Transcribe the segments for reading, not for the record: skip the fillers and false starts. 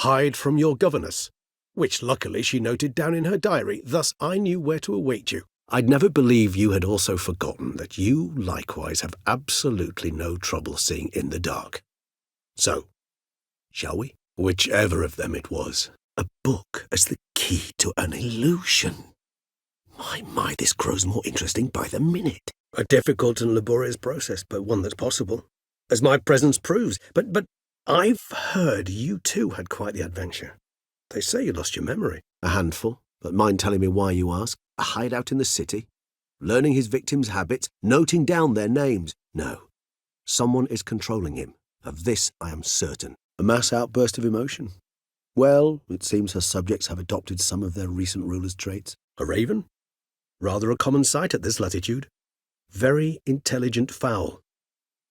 hide from your governess, which luckily she noted down in her diary, thus I knew where to await you. I'd never believe you had also forgotten that you likewise have absolutely no trouble seeing in the dark. So, shall we? Whichever of them it was. A book as the key to an illusion. My, this grows more interesting by the minute. A difficult and laborious process, but one that's possible, as my presence proves. But I've heard you too had quite the adventure. They say you lost your memory. A handful, but mind telling me why you ask? A hideout in the city? Learning his victims' habits? Noting down their names? No. Someone is controlling him. Of this I am certain. A mass outburst of emotion. Well, it seems her subjects have adopted some of their recent ruler's traits. A raven? Rather a common sight at this latitude. Very intelligent fowl.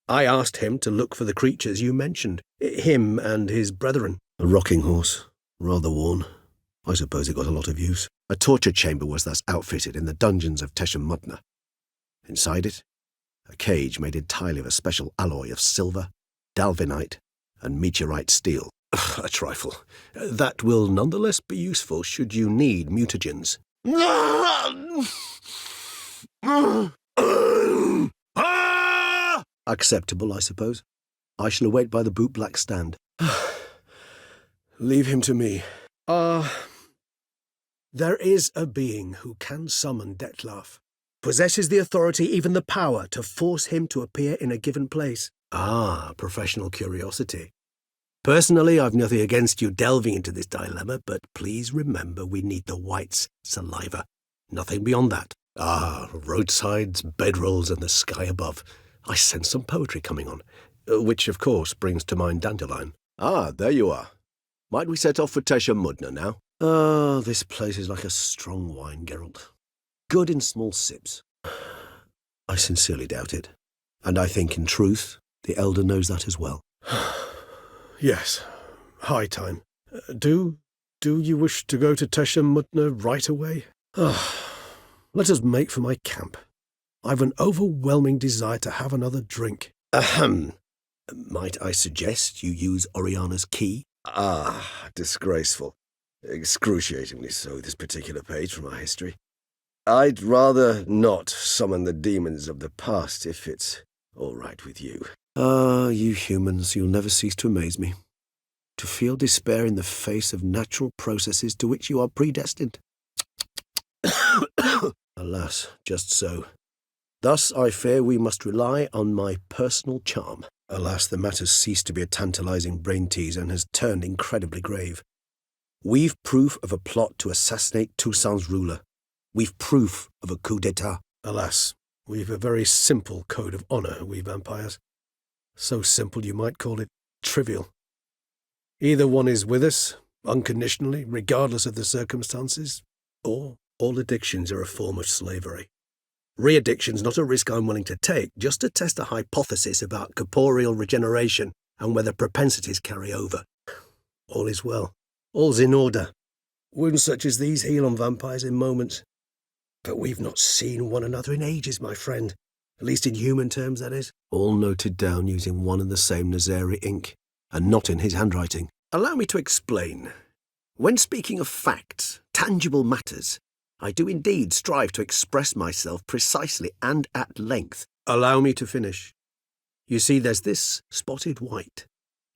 I asked him to look for the creatures you mentioned. Him and his brethren. A rocking horse. Rather worn. I suppose it got a lot of use. A torture chamber was thus outfitted in the dungeons of Terzieff-Godefroy. Inside it, a cage made entirely of a special alloy of silver, dalvinite, and meteorite steel. A trifle. That will nonetheless be useful should you need mutagens. Acceptable, I suppose. I shall await by the boot-black stand. Leave him to me. There is a being who can summon Terzieff. Possesses the authority, even the power, to force him to appear in a given place. Professional curiosity. Personally, I've nothing against you delving into this dilemma, but please remember we need the white's saliva. Nothing beyond that. Roadsides, bedrolls, and the sky above. I sense some poetry coming on, which, of course, brings to mind Dandelion. There you are. Might we set off for Terzieff-Godefroy now? This place is like a strong wine, Geralt. Good in small sips. I sincerely doubt it. And I think, in truth, the Elder knows that as well. Yes, high time. Do you wish to go to Terzieff-Godefroy right away? Let us make for my camp. I've an overwhelming desire to have another drink. Might I suggest you use Oriana's key? Disgraceful. Excruciatingly so, this particular page from our history. I'd rather not summon the demons of the past if it's all right with you. You humans, you'll never cease to amaze me. To feel despair in the face of natural processes to which you are predestined. Alas, just so. Thus, I fear we must rely on my personal charm. Alas, the matter's ceased to be a tantalizing brain tease and has turned incredibly grave. We've proof of a plot to assassinate Toussaint's ruler. We've proof of a coup d'etat. Alas, we've a very simple code of honor, we vampires. So simple you might call it trivial. Either one is with us, unconditionally, regardless of the circumstances, or all addictions are a form of slavery. Re-addiction's not a risk I'm willing to take, just to test a hypothesis about corporeal regeneration and whether propensities carry over. All is well. All's in order. Wounds such as these heal on vampires in moments. But we've not seen one another in ages, my friend. At least in human terms, that is. All noted down using one and the same Nazari ink, and not in his handwriting. Allow me to explain. When speaking of facts, tangible matters, I do indeed strive to express myself precisely and at length. Allow me to finish. You see, there's this spotted white.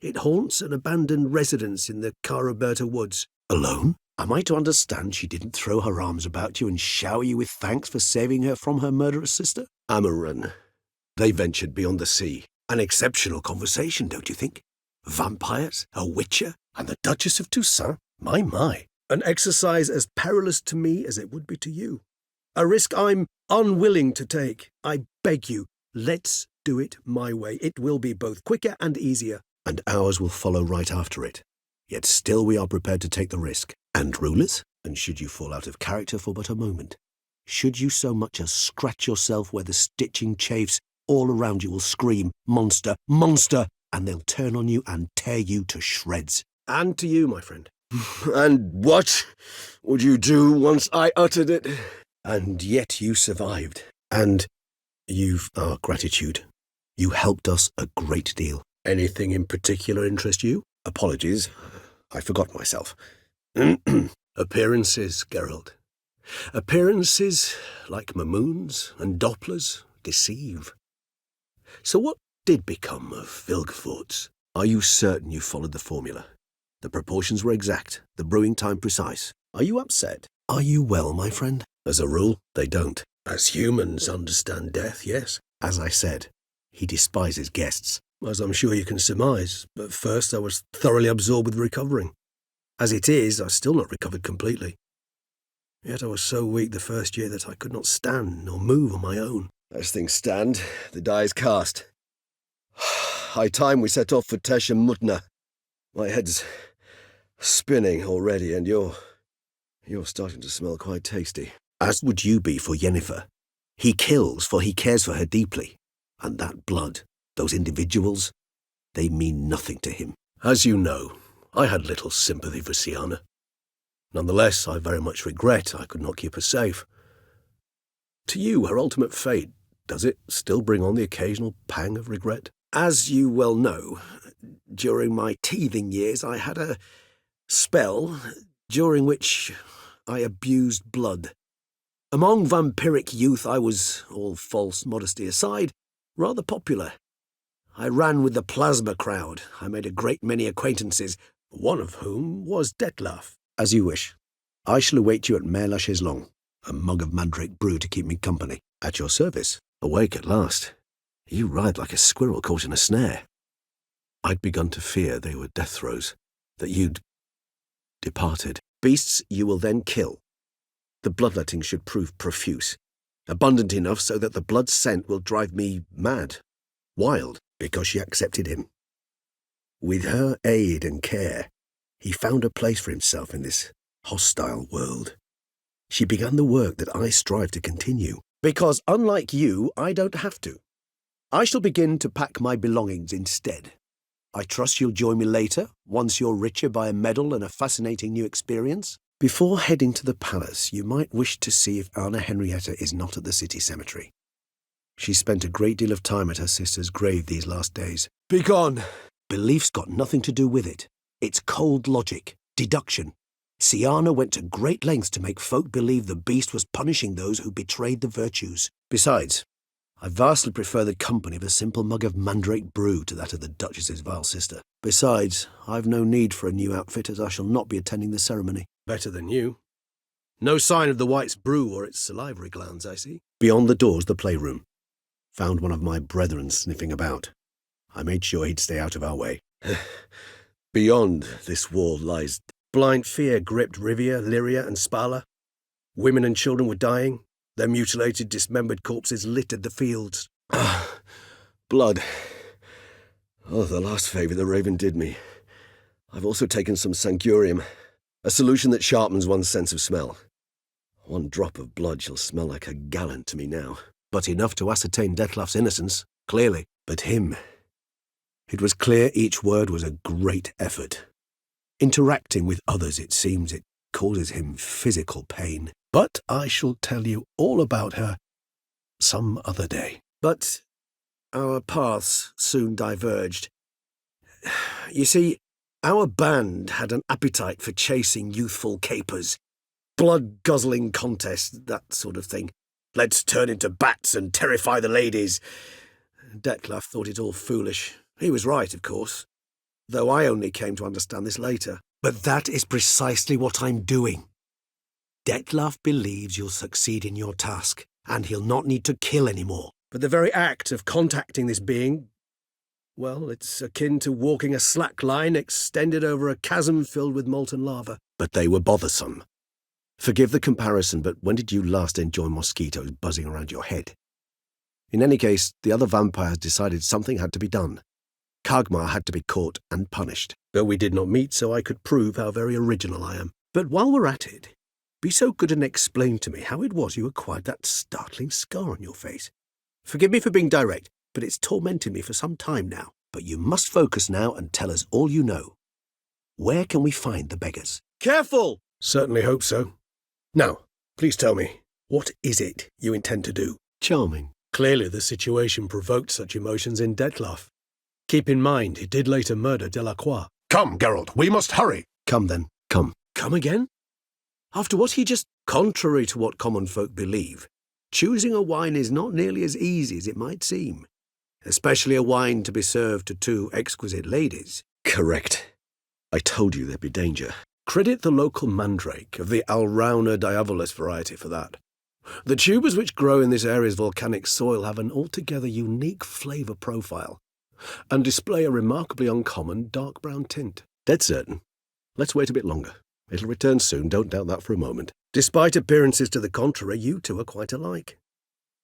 It haunts an abandoned residence in the Caraberta woods. Alone? Am I to understand she didn't throw her arms about you and shower you with thanks for saving her from her murderous sister? Amaran. They ventured beyond the sea. An exceptional conversation, don't you think? Vampires, a witcher, and the Duchess of Toussaint? My. An exercise as perilous to me as it would be to you. A risk I'm unwilling to take. I beg you, let's do it my way. It will be both quicker and easier. And ours will follow right after it. Yet still we are prepared to take the risk. And rulers? And should you fall out of character for but a moment, should you so much as scratch yourself where the stitching chafes, all around you will scream, "Monster, monster!" and they'll turn on you and tear you to shreds. And to you, my friend. And what would you do once I uttered it? And yet you survived. And you've our gratitude. You helped us a great deal. Anything in particular interest you? Apologies. I forgot myself. Appearances, Geralt. Appearances, like Mamoons and Dopplers, deceive. So what did become of Vilgefortz? Are you certain you followed the formula? The proportions were exact, the brewing time precise. Are you upset? Are you well, my friend? As a rule, they don't. As humans understand death, yes. As I said, he despises guests. As I'm sure you can surmise, but first I was thoroughly absorbed with recovering. As it is, I've still not recovered completely. Yet I was so weak the first year that I could not stand nor move on my own. As things stand, the die is cast. High time we set off for Terzieff-Mutna. My head's spinning already, and you're starting to smell quite tasty. As would you be for Yennefer. He kills, for he cares for her deeply. And that blood, those individuals, they mean nothing to him. As you know, I had little sympathy for Syanna. Nonetheless, I very much regret I could not keep her safe. To you, her ultimate fate, does it still bring on the occasional pang of regret? As you well know, during my teething years I had a spell during which I abused blood. Among vampiric youth I was, all false modesty aside, rather popular. I ran with the plasma crowd. I made a great many acquaintances, one of whom was Detlef. As you wish. I shall await you at Mare la Chaiselongue, a mug of mandrake brew to keep me company. At your service. Awake at last. You ride like a squirrel caught in a snare. I'd begun to fear they were death throes, that you'd departed. Beasts you will then kill. The bloodletting should prove profuse, abundant enough so that the blood scent will drive me mad, wild, because she accepted him. With her aid and care, he found a place for himself in this hostile world. She began the work that I strive to continue, because unlike you, I don't have to. I shall begin to pack my belongings instead. I trust you'll join me later, once you're richer by a medal and a fascinating new experience. Before heading to the palace, you might wish to see if Anna Henrietta is not at the city cemetery. She spent a great deal of time at her sister's grave these last days. Begone! Belief's got nothing to do with it. It's cold logic, deduction. Syanna went to great lengths to make folk believe the beast was punishing those who betrayed the virtues. Besides, I vastly prefer the company of a simple mug of mandrake brew to that of the Duchess's vile sister. Besides, I've no need for a new outfit, as I shall not be attending the ceremony. Better than you. No sign of the White's brew or its salivary glands, I see. Beyond the door's the playroom. Found one of my brethren sniffing about. I made sure he'd stay out of our way. Beyond this wall lies blind fear gripped Rivia, Lyria, and Spala. Women and children were dying. Their mutilated, dismembered corpses littered the fields. Blood. Oh, the last favour the Raven did me. I've also taken some sancurium, a solution that sharpens one's sense of smell. One drop of blood shall smell like a gallon to me now. But enough to ascertain Detlef's innocence, clearly. But him... It was clear each word was a great effort. Interacting with others, it seems, it causes him physical pain. But I shall tell you all about her some other day. But our paths soon diverged. You see, our band had an appetite for chasing youthful capers, blood-guzzling contests, that sort of thing. Let's turn into bats and terrify the ladies. Detlef thought it all foolish. He was right, of course, though I only came to understand this later. But that is precisely what I'm doing. Detlef believes you'll succeed in your task, and he'll not need to kill anymore. But the very act of contacting this being, well, it's akin to walking a slack line extended over a chasm filled with molten lava. But they were bothersome. Forgive the comparison, but when did you last enjoy mosquitoes buzzing around your head? In any case, the other vampires decided something had to be done. Kagmar had to be caught and punished, though we did not meet so I could prove how very original I am. But while we're at it, be so good and explain to me how it was you acquired that startling scar on your face. Forgive me for being direct, but it's tormented me for some time now. But you must focus now and tell us all you know. Where can we find the beggars? Careful! Certainly hope so. Now, please tell me, what is it you intend to do? Charming. Clearly the situation provoked such emotions in Detlef. Keep in mind, he did later murder Delacroix. Come, Geralt, we must hurry. Come then, come. Come again? After what he just... Contrary to what common folk believe, choosing a wine is not nearly as easy as it might seem, especially a wine to be served to two exquisite ladies. Correct. I told you there'd be danger. Credit the local mandrake of the Alrauna diavolus variety for that. The tubers which grow in this area's volcanic soil have an altogether unique flavour profile and display a remarkably uncommon dark brown tint. Dead certain. Let's wait a bit longer. It'll return soon, don't doubt that for a moment. Despite appearances to the contrary, you two are quite alike.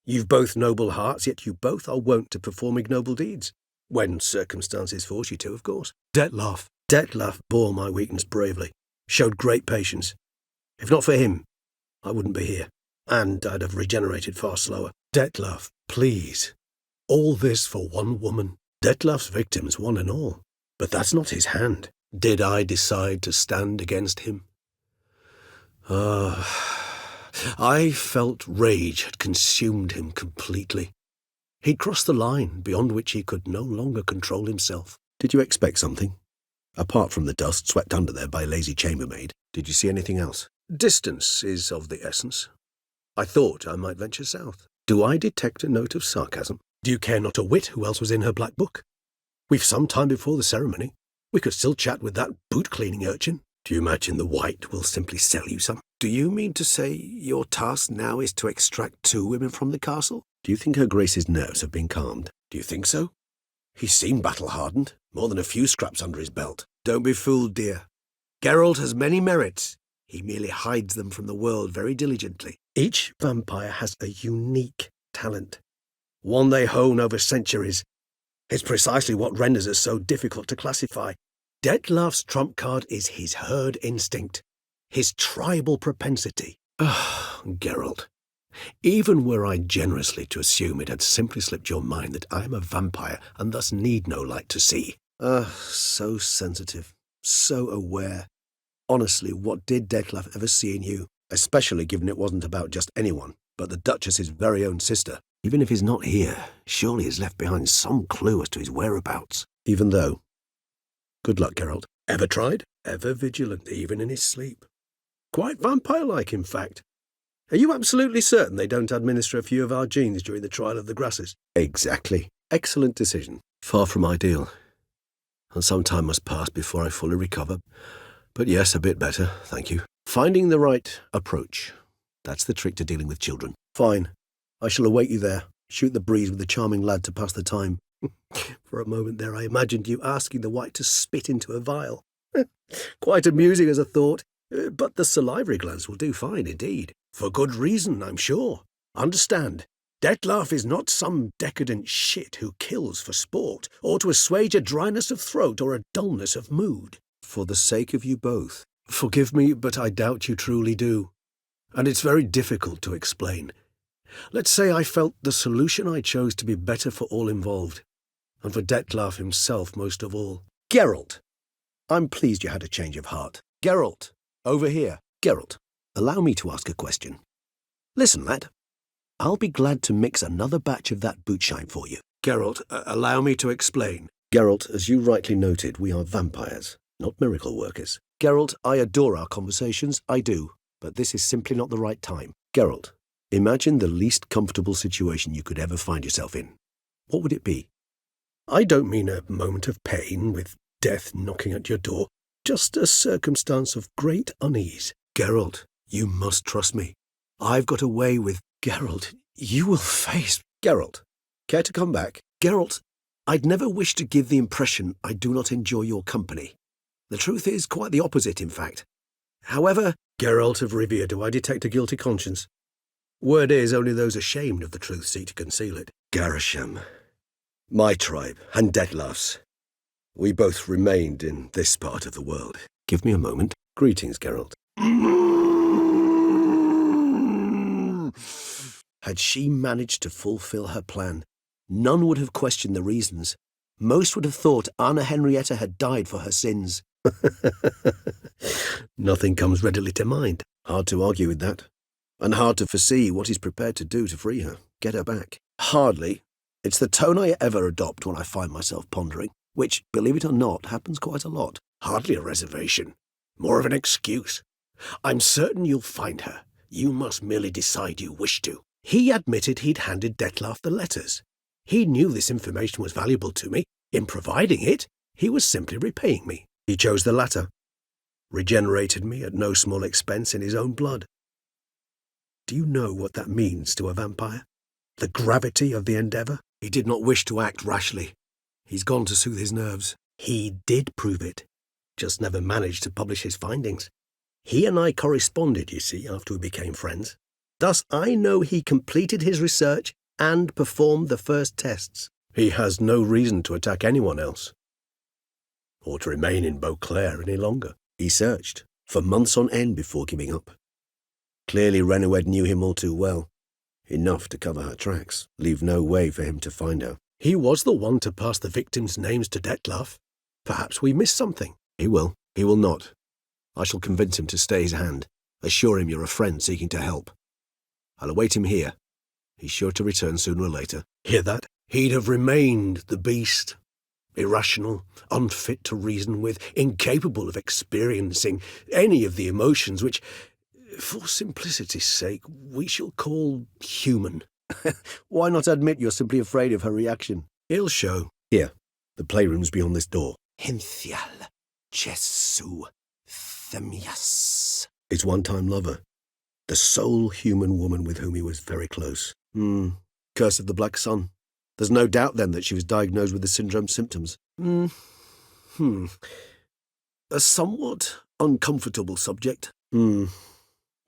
You've both noble hearts, yet you both are wont to perform ignoble deeds. When circumstances force you to, of course. Detlef bore my weakness bravely, showed great patience. If not for him, I wouldn't be here, and I'd have regenerated far slower. Detlef, please. All this for one woman. Detlef's victims, one and all. But that's not his hand. Did I decide to stand against him? I felt rage had consumed him completely. He'd crossed the line beyond which he could no longer control himself. Did you expect something? Apart from the dust swept under there by a lazy chambermaid, did you see anything else? Distance is of the essence. I thought I might venture south. Do I detect a note of sarcasm? Do you care not a whit who else was in her black book? We've some time before the ceremony. We could still chat with that boot-cleaning urchin. Do you imagine the white will simply sell you some? Do you mean to say your task now is to extract two women from the castle? Do you think her Grace's nerves have been calmed? Do you think so? He seemed battle-hardened, more than a few scraps under his belt. Don't be fooled, dear. Geralt has many merits. He merely hides them from the world very diligently. Each vampire has a unique talent, one they hone over centuries. It's precisely what renders us so difficult to classify. Detlef's trump card is his herd instinct, his tribal propensity. Geralt, even were I generously to assume it had simply slipped your mind that I am a vampire and thus need no light to see. So sensitive, so aware. Honestly, what did Detlef ever see in you? Especially given it wasn't about just anyone, but the Duchess's very own sister. Even if he's not here, surely he's left behind some clue as to his whereabouts. Even though... Good luck, Geralt. Ever tried? Ever vigilant, even in his sleep. Quite vampire-like, in fact. Are you absolutely certain they don't administer a few of our genes during the trial of the grasses? Exactly. Excellent decision. Far from ideal. And some time must pass before I fully recover. But yes, a bit better, thank you. Finding the right approach. That's the trick to dealing with children. Fine. I shall await you there. Shoot the breeze with the charming lad to pass the time. For a moment there I imagined you asking the white to spit into a vial. Quite amusing as a thought, but the salivary glands will do fine indeed. For good reason, I'm sure. Understand, Detlef is not some decadent shit who kills for sport, or to assuage a dryness of throat or a dullness of mood. For the sake of you both. Forgive me, but I doubt you truly do. And it's very difficult to explain. Let's say I felt the solution I chose to be better for all involved, and for Detlef himself most of all. Geralt! I'm pleased you had a change of heart. Geralt, over here. Geralt, allow me to ask a question. Listen, lad. I'll be glad to mix another batch of that bootshine for you. Geralt, allow me to explain. Geralt, as you rightly noted, we are vampires, not miracle workers. Geralt, I adore our conversations, I do, but this is simply not the right time. Geralt, imagine the least comfortable situation you could ever find yourself in. What would it be? I don't mean a moment of pain with death knocking at your door, just a circumstance of great unease. Geralt, you must trust me. I've got a way with... Geralt, you will face... Geralt, care to come back? Geralt, I'd never wish to give the impression I do not enjoy your company. The truth is quite the opposite, in fact. However... Geralt of Rivia, do I detect a guilty conscience? Word is, only those ashamed of the truth seek to conceal it. Garasham, my tribe, and Detlef's. We both remained in this part of the world. Give me a moment. Greetings, Geralt. Had she managed to fulfill her plan, none would have questioned the reasons. Most would have thought Anna Henrietta had died for her sins. Nothing comes readily to mind. Hard to argue with that. And hard to foresee what he's prepared to do to free her, get her back. Hardly. It's the tone I ever adopt when I find myself pondering, which, believe it or not, happens quite a lot. Hardly a reservation. More of an excuse. I'm certain you'll find her. You must merely decide you wish to. He admitted he'd handed Detlaff the letters. He knew this information was valuable to me. In providing it, he was simply repaying me. He chose the latter. Regenerated me at no small expense in his own blood. Do you know what that means to a vampire? The gravity of the endeavour? He did not wish to act rashly. He's gone to soothe his nerves. He did prove it, just never managed to publish his findings. He and I corresponded, you see, after we became friends. Thus I know he completed his research and performed the first tests. He has no reason to attack anyone else, or to remain in Beauclair any longer. He searched for months on end before giving up. Clearly Renoued knew him all too well, enough to cover her tracks, leave no way for him to find her. He was the one to pass the victims' names to Detlaff. Perhaps we missed something. He will. He will not. I shall convince him to stay his hand. Assure him you're a friend seeking to help. I'll await him here. He's sure to return sooner or later. Hear that? He'd have remained the beast. Irrational, unfit to reason with, incapable of experiencing any of the emotions which, for simplicity's sake, we shall call human. Why not admit you're simply afraid of her reaction? He'll show. Here, the playroom's beyond this door. Hinthial Jesu Themias. His one-time lover. The sole human woman with whom he was very close. Curse of the Black Sun. There's no doubt, then, that she was diagnosed with the syndrome's symptoms. A somewhat uncomfortable subject.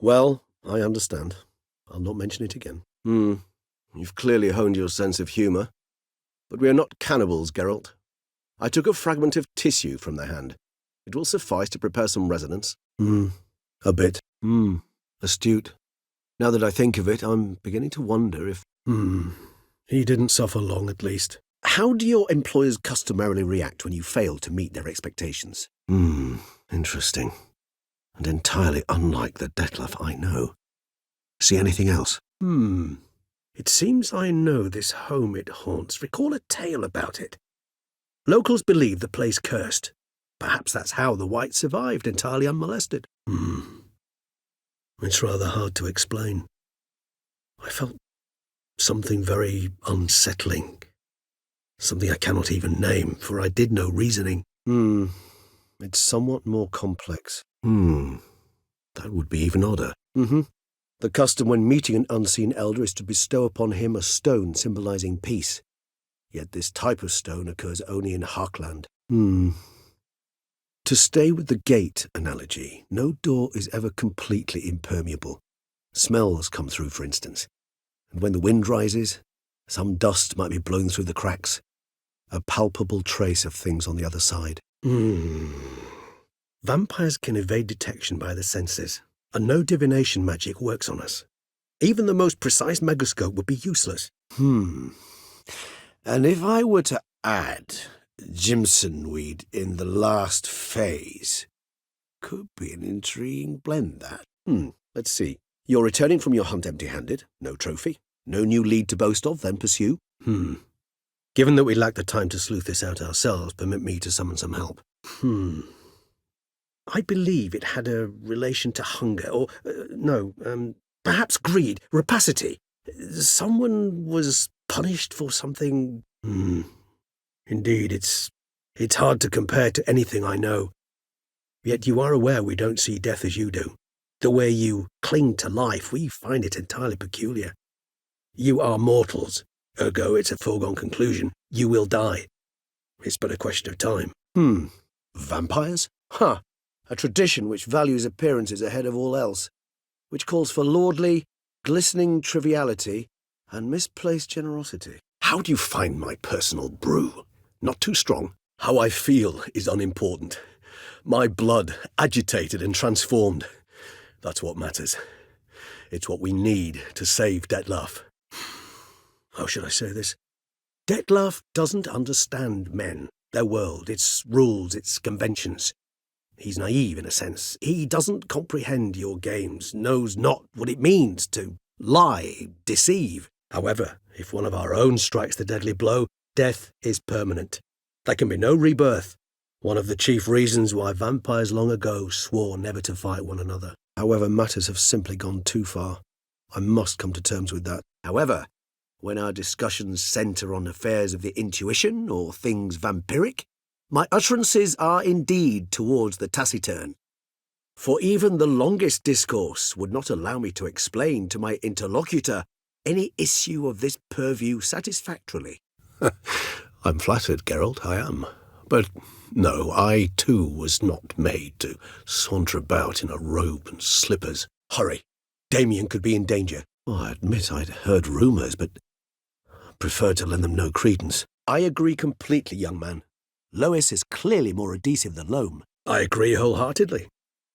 Well, I understand. I'll not mention it again. You've clearly honed your sense of humour. But we are not cannibals, Geralt. I took a fragment of tissue from the hand. It will suffice to prepare some resonance. A bit. Astute. Now that I think of it, I'm beginning to wonder if... He didn't suffer long, at least. How do your employers customarily react when you fail to meet their expectations? Interesting. And entirely unlike the Detlaff I know. See anything else? It seems I know this home it haunts. Recall a tale about it. Locals believe the place cursed. Perhaps that's how the White survived entirely unmolested. It's rather hard to explain. I felt something very unsettling. Something I cannot even name, for I did no reasoning. It's somewhat more complex. That would be even odder. The custom when meeting an unseen elder is to bestow upon him a stone symbolizing peace. Yet this type of stone occurs only in Harkland. To stay with the gate analogy, no door is ever completely impermeable. Smells come through, for instance. And when the wind rises, some dust might be blown through the cracks. A palpable trace of things on the other side. Vampires can evade detection by the senses, and no divination magic works on us. Even the most precise megascope would be useless. And if I were to add Jimson weed in the last phase, could be an intriguing blend, that. Let's see. You're returning from your hunt empty-handed, no trophy, no new lead to boast of, then pursue. Given that we lack the time to sleuth this out ourselves, permit me to summon some help. I believe it had a relation to hunger, or, perhaps greed, rapacity. Someone was punished for something. Indeed, it's hard to compare to anything I know. Yet you are aware we don't see death as you do. The way you cling to life, we find it entirely peculiar. You are mortals, ergo it's a foregone conclusion. You will die. It's but a question of time. Vampires? A tradition which values appearances ahead of all else, which calls for lordly, glistening triviality and misplaced generosity. How do you find my personal brew? Not too strong. How I feel is unimportant. My blood agitated and transformed. That's what matters. It's what we need to save Detlaff. How should I say this? Detlaff doesn't understand men, their world, its rules, its conventions. He's naive in a sense. He doesn't comprehend your games, knows not what it means to lie, deceive. However, if one of our own strikes the deadly blow, death is permanent. There can be no rebirth. One of the chief reasons why vampires long ago swore never to fight one another. However, matters have simply gone too far. I must come to terms with that. However, when our discussions centre on affairs of the intuition or things vampiric, my utterances are indeed towards the taciturn. For even the longest discourse would not allow me to explain to my interlocutor any issue of this purview satisfactorily. I'm flattered, Geralt, I am. But no, I too was not made to saunter about in a robe and slippers. Hurry, Damien could be in danger. Oh, I admit I'd heard rumours, but preferred to lend them no credence. I agree completely, young man. Lois is clearly more adhesive than Loam. I agree wholeheartedly.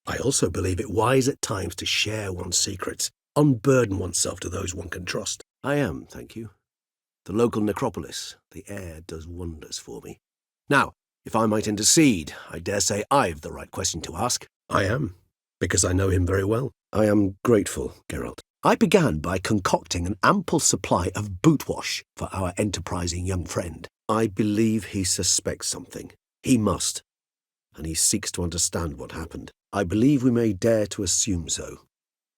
I also believe it wise at times to share one's secrets, unburden oneself to those one can trust. I am, thank you. The local necropolis, the air does wonders for me. Now, if I might intercede, I dare say I've the right question to ask. I am, because I know him very well. I am grateful, Geralt. I began by concocting an ample supply of boot wash for our enterprising young friend. I believe he suspects something. He must. And he seeks to understand what happened. I believe we may dare to assume so.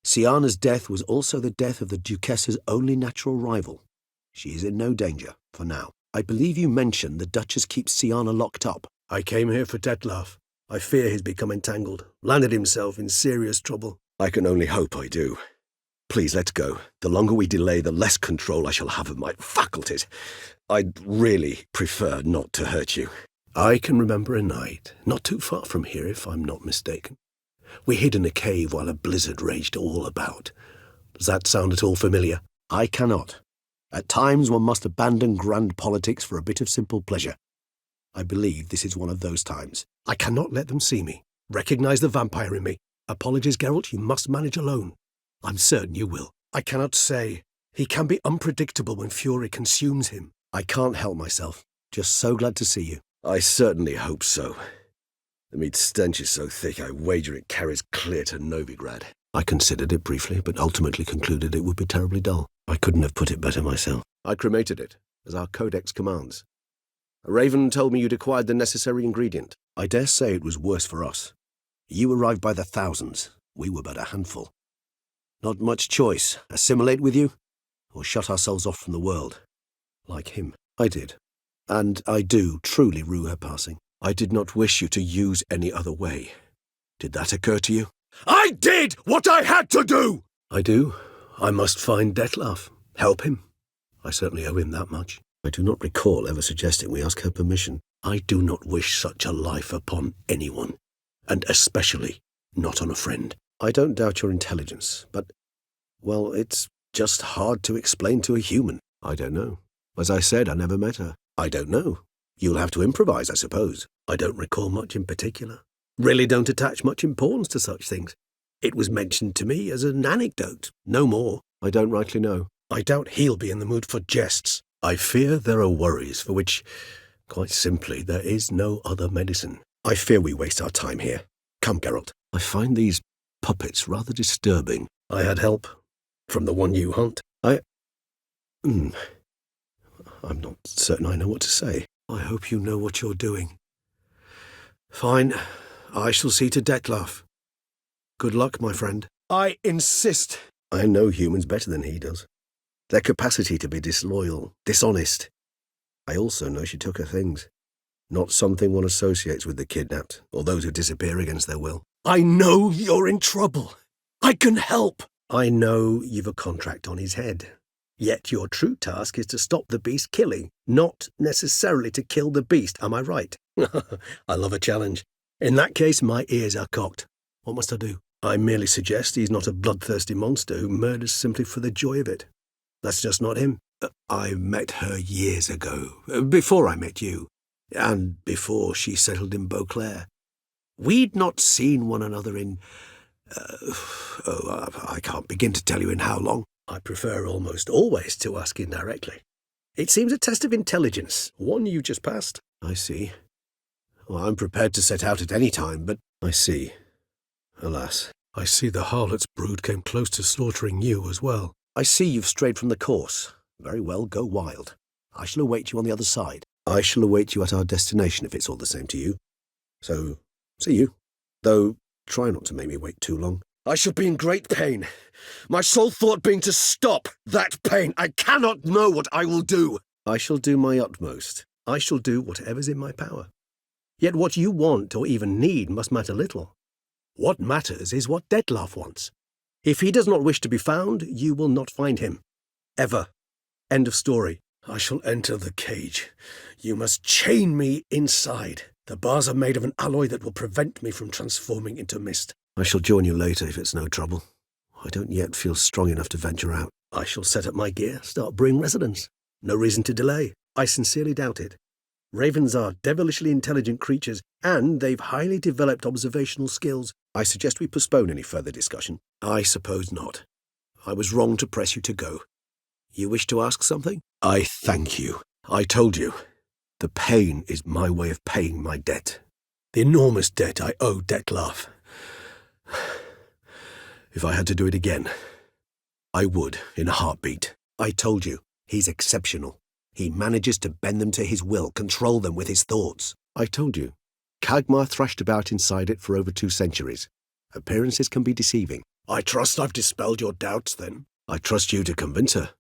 Syanna's death was also the death of the Duchess's only natural rival. She is in no danger, for now. I believe you mentioned the Duchess keeps Syanna locked up. I came here for Tetlaf. I fear he's become entangled, landed himself in serious trouble. I can only hope I do. Please, let's go. The longer we delay, the less control I shall have of my faculties. I'd really prefer not to hurt you. I can remember a night, not too far from here if I'm not mistaken. We hid in a cave while a blizzard raged all about. Does that sound at all familiar? I cannot. At times one must abandon grand politics for a bit of simple pleasure. I believe this is one of those times. I cannot let them see me. Recognize the vampire in me. Apologies, Geralt, you must manage alone. I'm certain you will. I cannot say. He can be unpredictable when fury consumes him. I can't help myself. Just so glad to see you. I certainly hope so. The meat stench is so thick I wager it carries clear to Novigrad. I considered it briefly, but ultimately concluded it would be terribly dull. I couldn't have put it better myself. I cremated it, as our codex commands. A raven told me you'd acquired the necessary ingredient. I dare say it was worse for us. You arrived by the thousands. We were but a handful. Not much choice. Assimilate with you, or shut ourselves off from the world. Like him. I did. And I do truly rue her passing. I did not wish you to use any other way. Did that occur to you? I did what I had to do! I do. I must find Detlef. Help him. I certainly owe him that much. I do not recall ever suggesting we ask her permission. I do not wish such a life upon anyone, and especially not on a friend. I don't doubt your intelligence, but, well, it's just hard to explain to a human. I don't know. As I said, I never met her. I don't know. You'll have to improvise, I suppose. I don't recall much in particular. Really don't attach much importance to such things. It was mentioned to me as an anecdote, no more. I don't rightly know. I doubt he'll be in the mood for jests. I fear there are worries for which, quite simply, there is no other medicine. I fear we waste our time here. Come, Geralt. I find these puppets rather disturbing. I had help from the one you hunt. I'm not certain I know what to say. I hope you know what you're doing. Fine. I shall see to Detlef. Good luck, my friend. I insist. I know humans better than he does. Their capacity to be disloyal, dishonest. I also know she took her things. Not something one associates with the kidnapped, or those who disappear against their will. I know you're in trouble. I can help. I know you've a contract on his head. Yet your true task is to stop the beast killing, not necessarily to kill the beast, am I right? I love a challenge. In that case, my ears are cocked. What must I do? I merely suggest he's not a bloodthirsty monster who murders simply for the joy of it. That's just not him. I met her years ago, before I met you, and before she settled in Beauclair. We'd not seen one another in... I can't begin to tell you in how long. I prefer almost always to ask indirectly. It seems a test of intelligence, one you just passed. I see. Well, I'm prepared to set out at any time, but... I see. Alas. I see the harlot's brood came close to slaughtering you as well. I see you've strayed from the course. Very well, go wild. I shall await you on the other side. I shall await you at our destination if it's all the same to you. So, see you. Though, try not to make me wait too long. I shall be in great pain. My sole thought being to stop that pain. I cannot know what I will do. I shall do my utmost. I shall do whatever's in my power. Yet what you want or even need must matter little. What matters is what Terzieff wants. If he does not wish to be found, you will not find him. Ever. End of story. I shall enter the cage. You must chain me inside. The bars are made of an alloy that will prevent me from transforming into mist. I shall join you later if it's no trouble. I don't yet feel strong enough to venture out. I shall set up my gear, start brewing residence. No reason to delay. I sincerely doubt it. Ravens are devilishly intelligent creatures, and they've highly developed observational skills. I suggest we postpone any further discussion. I suppose not. I was wrong to press you to go. You wish to ask something? I thank you. I told you. The pain is my way of paying my debt. The enormous debt I owe Terzieff. If I had to do it again, I would in a heartbeat. I told you, he's exceptional. He manages to bend them to his will, control them with his thoughts. I told you, Kagmar thrashed about inside it for over 2 centuries. Appearances can be deceiving. I trust I've dispelled your doubts, then. I trust you to convince her.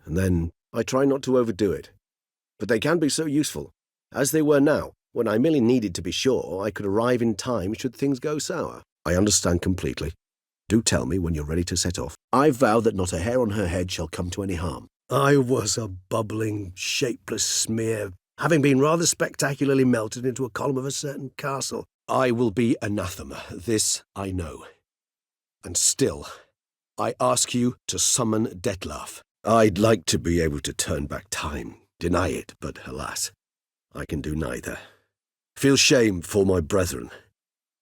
And then I try not to overdo it. But they can be so useful, as they were now, when I merely needed to be sure I could arrive in time should things go sour. I understand completely. Do tell me when you're ready to set off. I vow that not a hair on her head shall come to any harm. I was a bubbling, shapeless smear, having been rather spectacularly melted into a column of a certain castle. I will be anathema, this I know. And still, I ask you to summon Terzieff. I'd like to be able to turn back time, deny it, but alas, I can do neither. Feel shame for my brethren.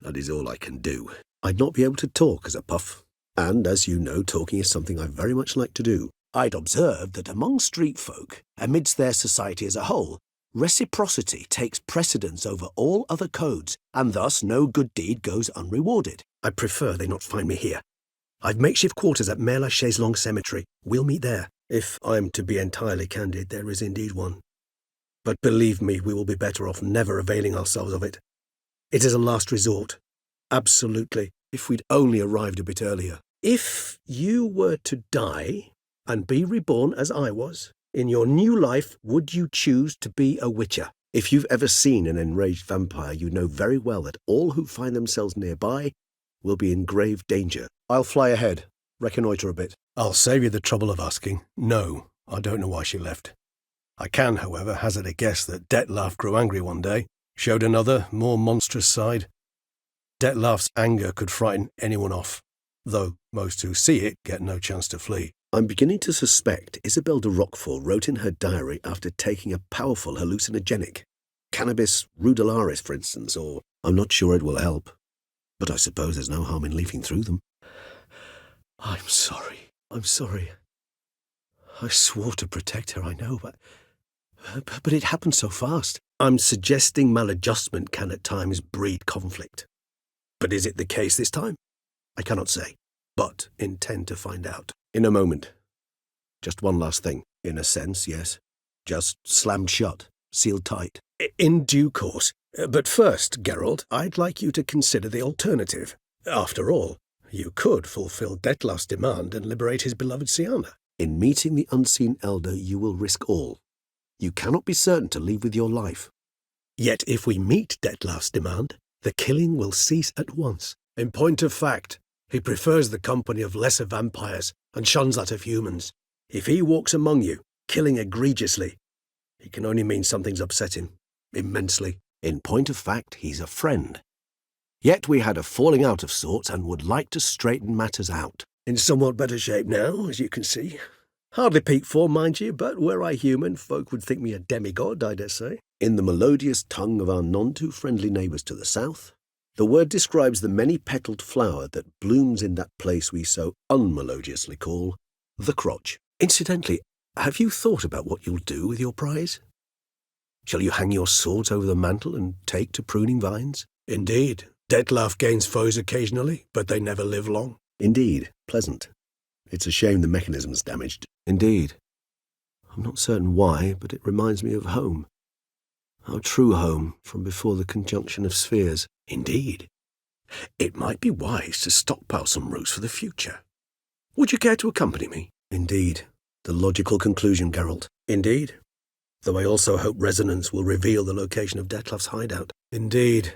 That is all I can do. I'd not be able to talk as a puff, and as you know, talking is something I very much like to do. I'd observed that among street folk, amidst their society as a whole, reciprocity takes precedence over all other codes, and thus no good deed goes unrewarded. I prefer they not find me here. I've makeshift quarters at Mère Lachaise Long Cemetery. We'll meet there. If I'm to be entirely candid, there is indeed one. But believe me, we will be better off never availing ourselves of it. It is a last resort. Absolutely. If we'd only arrived a bit earlier. If you were to die and be reborn as I was, in your new life, would you choose to be a witcher? If you've ever seen an enraged vampire, you know very well that all who find themselves nearby will be in grave danger. I'll fly ahead, reconnoitre a bit. I'll save you the trouble of asking. No, I don't know why she left. I can, however, hazard a guess that Terzieff grew angry one day, showed another, more monstrous side. Terzieff's anger could frighten anyone off, though most who see it get no chance to flee. I'm beginning to suspect Isabelle de Roquefort wrote in her diary after taking a powerful hallucinogenic. Cannabis rudelaris, for instance, or I'm not sure it will help. But I suppose there's no harm in leafing through them. I'm sorry. I swore to protect her, I know, but it happened so fast. I'm suggesting maladjustment can at times breed conflict. But is it the case this time? I cannot say, but intend to find out. In a moment. Just one last thing. In a sense, yes. Just slammed shut, sealed tight. In due course. But first, Geralt, I'd like you to consider the alternative. After all, you could fulfill Terzieff's demand and liberate his beloved Sienna. In meeting the unseen elder, you will risk all. You cannot be certain to leave with your life. Yet if we meet Terzieff's demand, the killing will cease at once. In point of fact, he prefers the company of lesser vampires and shuns that of humans. If he walks among you, killing egregiously, it can only mean something's upset him. Immensely. In point of fact, he's a friend. Yet we had a falling out of sorts and would like to straighten matters out. In somewhat better shape now, as you can see. Hardly peak form, mind you, but were I human, folk would think me a demigod, I dare say. In the melodious tongue of our none-too-friendly neighbours to the south, the word describes the many-petalled flower that blooms in that place we so unmelodiously call the crotch. Incidentally, have you thought about what you'll do with your prize? Shall you hang your swords over the mantel and take to pruning vines? Indeed. Terzieff gains foes occasionally, but they never live long. Indeed. Pleasant. It's a shame the mechanism's damaged. Indeed. I'm not certain why, but it reminds me of home. Our true home from before the conjunction of spheres. Indeed. It might be wise to stockpile some roots for the future. Would you care to accompany me? Indeed. The logical conclusion, Geralt. Indeed. Though I also hope resonance will reveal the location of Detloff's hideout. Indeed.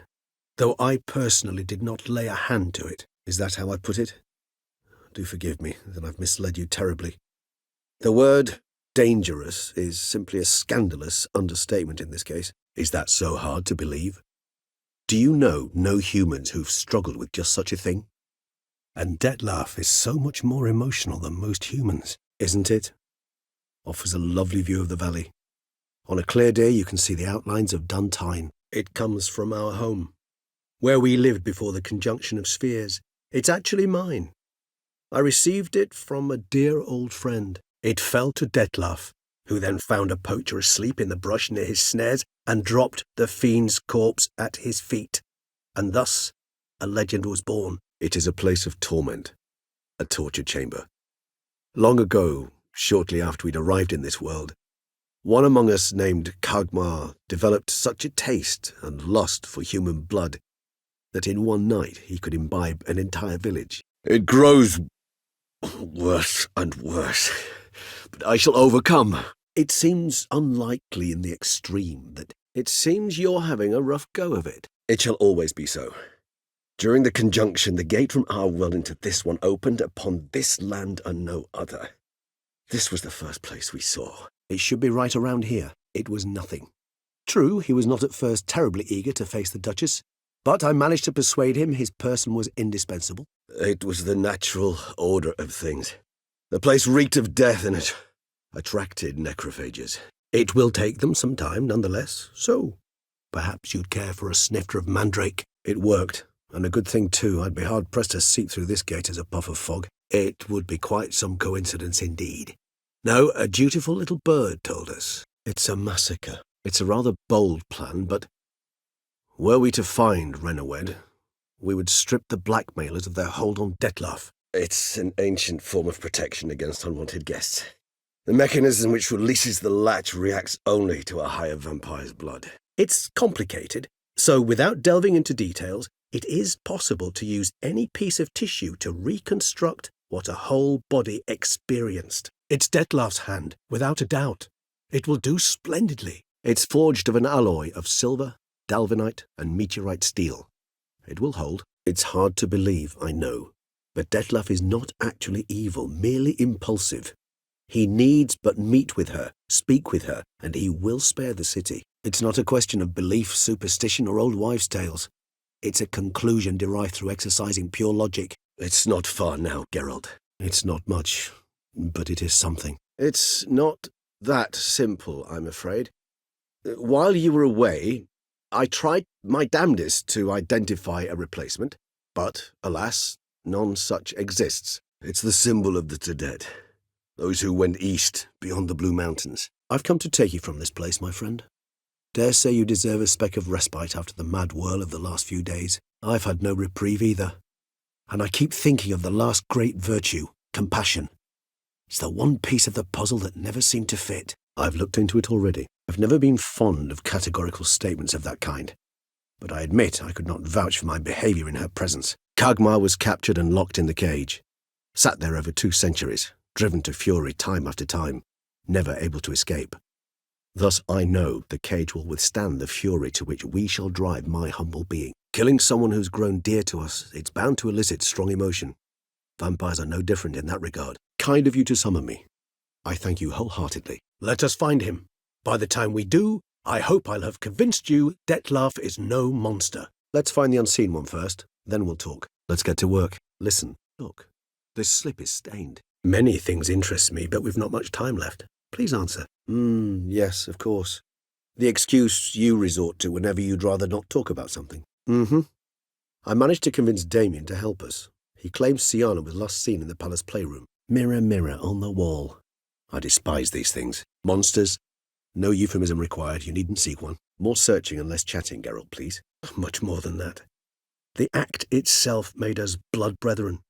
Though I personally did not lay a hand to it. Is that how I put it? Do forgive me that I've misled you terribly. The word dangerous is simply a scandalous understatement in this case. Is that so hard to believe? Do you know no humans who've struggled with just such a thing? And Detlaff is so much more emotional than most humans, isn't it? Offers a lovely view of the valley. On a clear day you can see the outlines of Duntine. It comes from our home, where we lived before the conjunction of spheres. It's actually mine. I received it from a dear old friend. It fell to Detlaff, who then found a poacher asleep in the brush near his snares and dropped the fiend's corpse at his feet. And thus a legend was born. It is a place of torment, a torture chamber. Long ago, shortly after we'd arrived in this world, one among us named Kagmar developed such a taste and lust for human blood that in one night he could imbibe an entire village. It grows worse and worse, but I shall overcome. It seems unlikely in the extreme that it seems you're having a rough go of it. It shall always be so. During the conjunction, the gate from our world into this one opened upon this land and no other. This was the first place we saw. It should be right around here. It was nothing. True, he was not at first terribly eager to face the Duchess, but I managed to persuade him his person was indispensable. It was the natural order of things. The place reeked of death and it attracted necrophages. It will take them some time, nonetheless, so perhaps you'd care for a snifter of mandrake. It worked, and a good thing too. I'd be hard-pressed to seep through this gate as a puff of fog. It would be quite some coincidence indeed. No, a dutiful little bird told us. It's a massacre. It's a rather bold plan, but were we to find Renawed, we would strip the blackmailers of their hold on Detlaff. It's an ancient form of protection against unwanted guests. The mechanism which releases the latch reacts only to a higher vampire's blood. It's complicated, so without delving into details, it is possible to use any piece of tissue to reconstruct what a whole body experienced. It's Detlaff's hand, without a doubt. It will do splendidly. It's forged of an alloy of silver, dalvanite, and meteorite steel. It will hold. It's hard to believe, I know, but Detlaff is not actually evil, merely impulsive. He needs but meet with her, speak with her, and he will spare the city. It's not a question of belief, superstition, or old wives' tales. It's a conclusion derived through exercising pure logic. It's not far now, Geralt. It's not much, but it is something. It's not that simple, I'm afraid. While you were away, I tried my damnedest to identify a replacement, but, alas, none such exists. It's the symbol of the Terzieff, those who went east beyond the Blue Mountains. I've come to take you from this place, my friend. Dare say you deserve a speck of respite after the mad whirl of the last few days. I've had no reprieve either. And I keep thinking of the last great virtue, compassion. It's the one piece of the puzzle that never seemed to fit. I've looked into it already. I've never been fond of categorical statements of that kind. But I admit I could not vouch for my behaviour in her presence. Kagmar was captured and locked in the cage. Sat there over 2 centuries, driven to fury time after time, never able to escape. Thus I know the cage will withstand the fury to which we shall drive my humble being. Killing someone who's grown dear to us, it's bound to elicit strong emotion. Vampires are no different in that regard. Kind of you to summon me. I thank you wholeheartedly. Let us find him. By the time we do, I hope I'll have convinced you Detlaff is no monster. Let's find the unseen one first, then we'll talk. Let's get to work. Listen, look, this slip is stained. Many things interest me, but we've not much time left. Please answer. Yes, of course. The excuse you resort to whenever you'd rather not talk about something. I managed to convince Damien to help us. He claims Siana was last seen in the palace playroom. Mirror, mirror on the wall. I despise these things. Monsters. No euphemism required, you needn't seek one. More searching and less chatting, Geralt, please. Much more than that. The act itself made us blood brethren.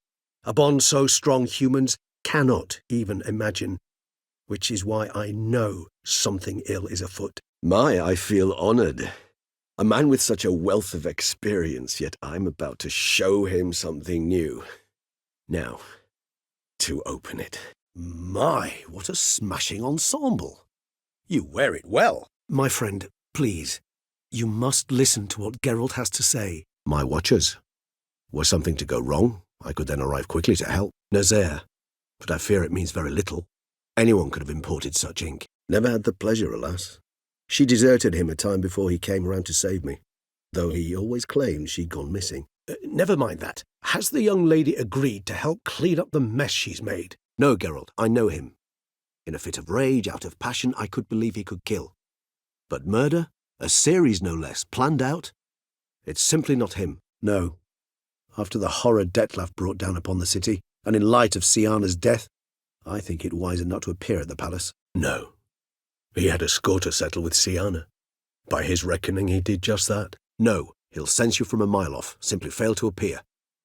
A bond so strong humans cannot even imagine, which is why I know something ill is afoot. I feel honoured. A man with such a wealth of experience, yet I'm about to show him something new. Now, to open it. My, what a smashing ensemble. You wear it well. My friend, please, you must listen to what Geralt has to say. My watchers. Were something to go wrong, I could then arrive quickly to help. Nazaire. But I fear it means very little. Anyone could have imported such ink. Never had the pleasure, alas. She deserted him a time before he came round to save me, though he always claimed she'd gone missing. Never mind that. Has the young lady agreed to help clean up the mess she's made? No, Geralt, I know him. In a fit of rage, out of passion, I could believe he could kill. But murder, a series no less, planned out, it's simply not him. No. After the horror Detlef brought down upon the city, and in light of Syanna's death, I think it wiser not to appear at the palace. No. He had a score to settle with Syanna. By his reckoning, he did just that. No, he'll sense you from a mile off. Simply fail to appear.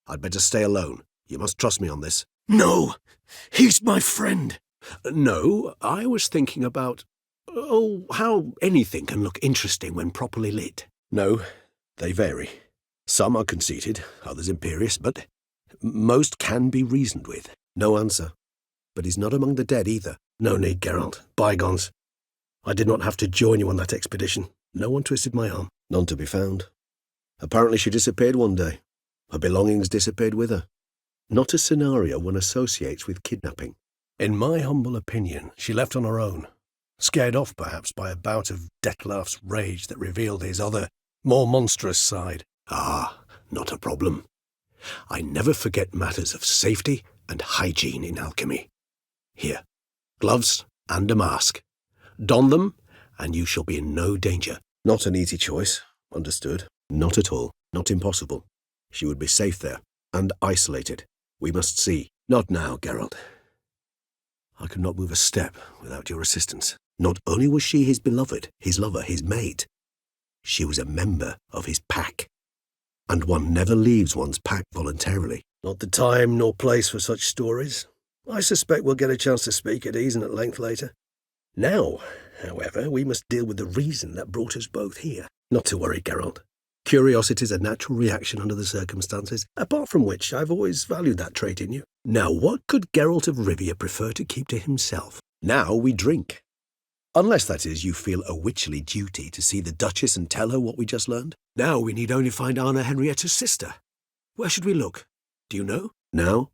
I'd better stay alone. You must trust me on this. No! He's my friend! No, I was thinking about... how anything can look interesting when properly lit. No, they vary. Some are conceited, others imperious, but most can be reasoned with. No answer. But he's not among the dead either. No need, Geralt. Bygones. I did not have to join you on that expedition. No one twisted my arm. None to be found. Apparently she disappeared one day. Her belongings disappeared with her. Not a scenario one associates with kidnapping. In my humble opinion, she left on her own. Scared off, perhaps, by a bout of Detlef's rage that revealed his other, more monstrous side. Ah, not a problem. I never forget matters of safety and hygiene in alchemy. Here, gloves and a mask. Don them, and you shall be in no danger. Not an easy choice, understood. Not at all, not impossible. She would be safe there, and isolated. We must see. Not now, Geralt. I could not move a step without your assistance. Not only was she his beloved, his lover, his mate, she was a member of his pack. And one never leaves one's pack voluntarily. Not the time nor place for such stories. I suspect we'll get a chance to speak at ease and at length later. Now, however, we must deal with the reason that brought us both here. Not to worry, Geralt. Curiosity is a natural reaction under the circumstances, apart from which I've always valued that trait in you. Now, what could Geralt of Rivia prefer to keep to himself? Now we drink. Unless, that is, you feel a witcherly duty to see the Duchess and tell her what we just learned. Now we need only find Anna Henrietta's sister. Where should we look? Do you know? Now?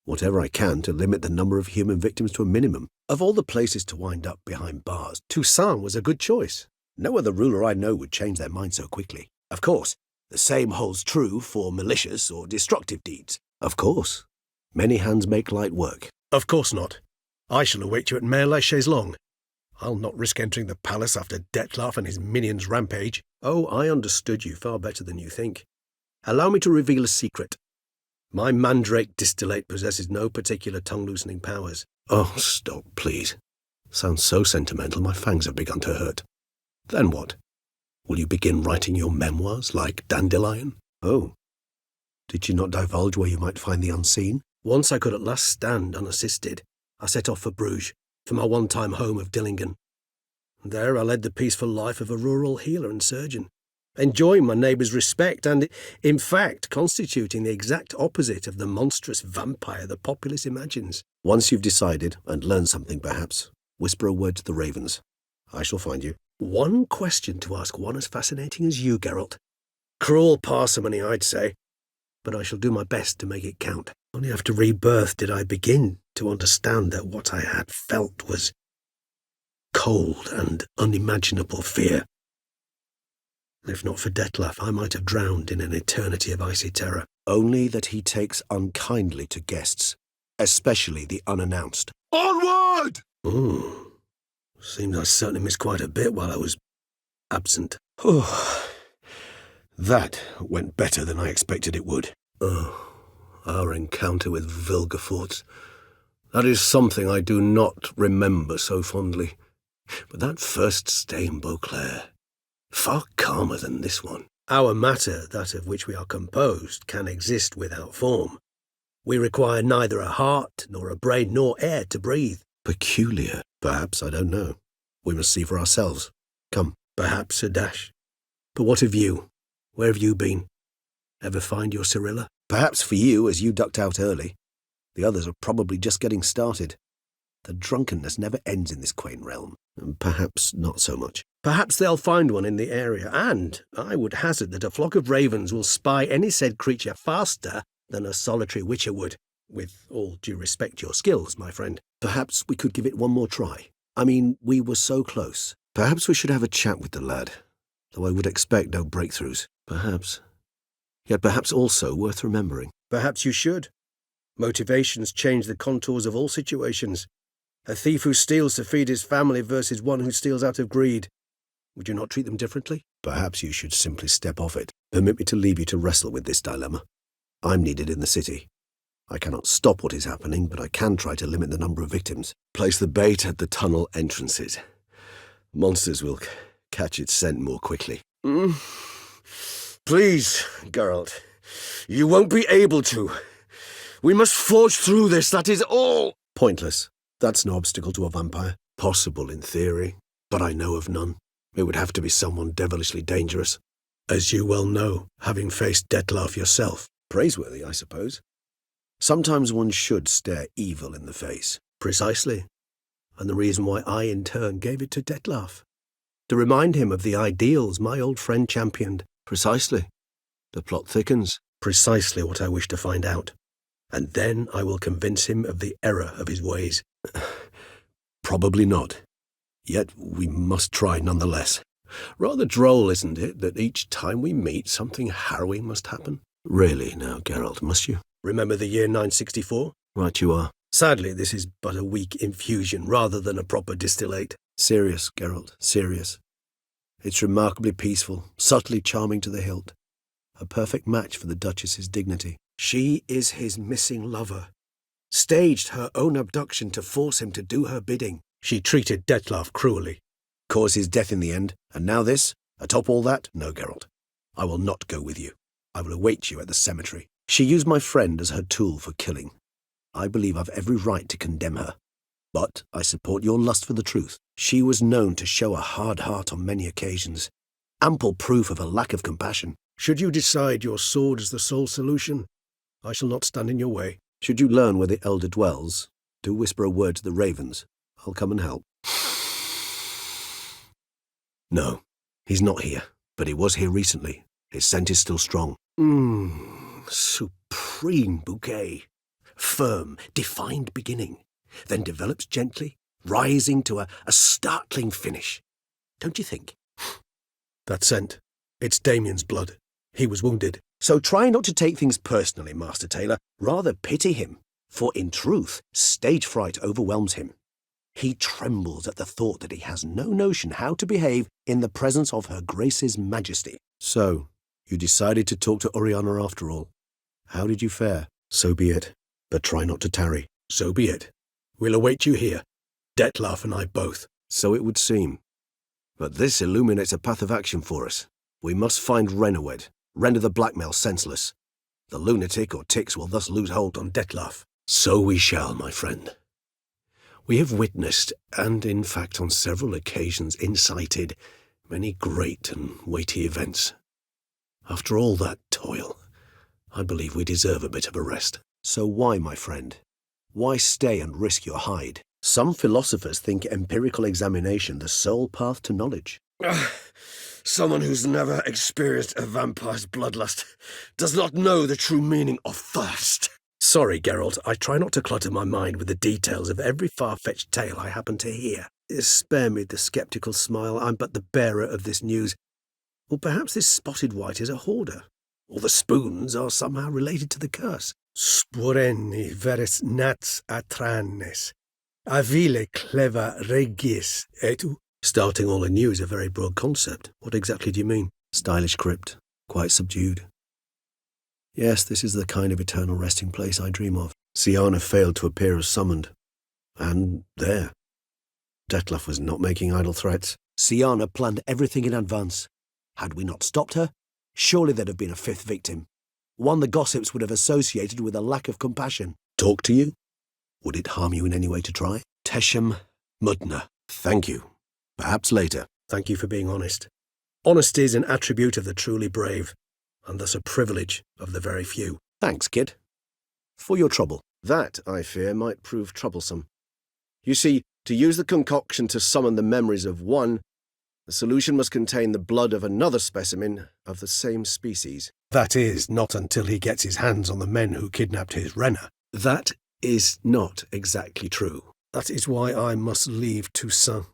Whatever I can to limit the number of human victims to a minimum. Of all the places to wind up behind bars, Toussaint was a good choice. No other ruler I know would change their mind so quickly. Of course, the same holds true for malicious or destructive deeds. Of course. Many hands make light work. Of course not. I shall await you at Mère-la-Chaise-Longue. I'll not risk entering the palace after Detlef and his minions rampage. Oh, I understood you far better than you think. Allow me to reveal a secret. My mandrake distillate possesses no particular tongue-loosening powers. Oh, stop, please. Sounds so sentimental, my fangs have begun to hurt. Then what? Will you begin writing your memoirs like Dandelion? Oh. Did you not divulge where you might find the unseen? Once I could at last stand unassisted, I set off for Bruges, for my one-time home of Dillingen. There I led the peaceful life of a rural healer and surgeon, enjoying my neighbours' respect and, in fact, constituting the exact opposite of the monstrous vampire the populace imagines. Once you've decided, and learned something perhaps, whisper a word to the ravens. I shall find you. One question to ask one as fascinating as you, Geralt. Cruel parsimony, I'd say, but I shall do my best to make it count. Only after rebirth did I begin to understand that what I had felt was cold and unimaginable fear. If not for Detlef, I might have drowned in an eternity of icy terror. Only that he takes unkindly to guests, especially the unannounced. Onward! Seems I certainly missed quite a bit while I was absent. That went better than I expected it would. Our encounter with Vilgefortz. That is something I do not remember so fondly. But that first stay in Beauclair, far calmer than this one. Our matter, that of which we are composed, can exist without form. We require neither a heart, nor a brain, nor air to breathe. Peculiar, perhaps, I don't know. We must see for ourselves. Come. Perhaps a dash. But what of you? Where have you been? Ever find your Cyrilla? Perhaps for you, as you ducked out early. The others are probably just getting started. The drunkenness never ends in this quaint realm. And perhaps not so much. Perhaps they'll find one in the area, and I would hazard that a flock of ravens will spy any said creature faster than a solitary witcher would. With all due respect to your skills, my friend. Perhaps we could give it one more try. I mean, we were so close. Perhaps we should have a chat with the lad, though I would expect no breakthroughs. Perhaps. Yet perhaps also worth remembering. Perhaps you should. Motivations change the contours of all situations. A thief who steals to feed his family versus one who steals out of greed. Would you not treat them differently? Perhaps you should simply step off it. Permit me to leave you to wrestle with this dilemma. I'm needed in the city. I cannot stop what is happening, but I can try to limit the number of victims. Place the bait at the tunnel entrances. Monsters will catch its scent more quickly. Please, Geralt. You won't be able to. We must forge through this, that is all. Pointless. That's no obstacle to a vampire. Possible in theory, but I know of none. It would have to be someone devilishly dangerous. As you well know, having faced Terzieff yourself. Praiseworthy, I suppose. Sometimes one should stare evil in the face. Precisely. And the reason why I in turn gave it to Terzieff. To remind him of the ideals my old friend championed. Precisely. The plot thickens. Precisely what I wish to find out. And then I will convince him of the error of his ways. Probably not. Yet we must try nonetheless. Rather droll, isn't it, that each time we meet something harrowing must happen? Really now, Geralt, must you? Remember the year 964? Right you are. Sadly, this is but a weak infusion rather than a proper distillate. Serious, Geralt, serious. It's remarkably peaceful, subtly charming to the hilt. A perfect match for the Duchess's dignity. She is his missing lover. Staged her own abduction to force him to do her bidding. She treated Terzieff cruelly. Caused his death in the end, and now this? Atop all that? No, Geralt. I will not go with you. I will await you at the cemetery. She used my friend as her tool for killing. I believe I've every right to condemn her. But I support your lust for the truth. She was known to show a hard heart on many occasions. Ample proof of a lack of compassion. Should you decide your sword is the sole solution, I shall not stand in your way. Should you learn where the elder dwells, do whisper a word to the ravens. I'll come and help. No, he's not here, but he was here recently. His scent is still strong. Supreme bouquet. Firm, defined beginning, then develops gently, rising to a startling finish. Don't you think? That scent. It's Damien's blood. He was wounded. So try not to take things personally, Master Taylor. Rather pity him, for in truth, stage fright overwhelms him. He trembles at the thought that he has no notion how to behave in the presence of Her Grace's Majesty. So, you decided to talk to Oriana after all. How did you fare? So be it. But try not to tarry. So be it. We'll await you here. Terzieff and I both. So it would seem. But this illuminates a path of action for us. We must find Renawed, render the blackmail senseless. The lunatic or ticks will thus lose hold on Terzieff. So we shall, my friend. We have witnessed, and in fact on several occasions incited, many great and weighty events. After all that toil, I believe we deserve a bit of a rest. So why, my friend? Why stay and risk your hide? Some philosophers think empirical examination the sole path to knowledge. Someone who's never experienced a vampire's bloodlust does not know the true meaning of thirst. Sorry, Geralt, I try not to clutter my mind with the details of every far-fetched tale I happen to hear. Spare me the sceptical smile, I'm but the bearer of this news. Or perhaps this spotted wight is a hoarder, or the spoons are somehow related to the curse. Sporenni veris nats atranes, avile cleva Regis, etu? Starting all anew is a very broad concept. What exactly do you mean? Stylish crypt, quite subdued. Yes, this is the kind of eternal resting place I dream of. Siana failed to appear as summoned. And there. Terzieff was not making idle threats. Siana planned everything in advance. Had we not stopped her, surely there'd have been a fifth victim. One the gossips would have associated with a lack of compassion. Talk to you? Would it harm you in any way to try? Teshem Mudna. Thank you. Perhaps later. Thank you for being honest. Honesty is an attribute of the truly brave, and thus a privilege of the very few. Thanks, kid. For your trouble. That, I fear, might prove troublesome. You see, to use the concoction to summon the memories of one, the solution must contain the blood of another specimen of the same species. That is, not until he gets his hands on the men who kidnapped his Renner. That is not exactly true. That is why I must leave Toussaint.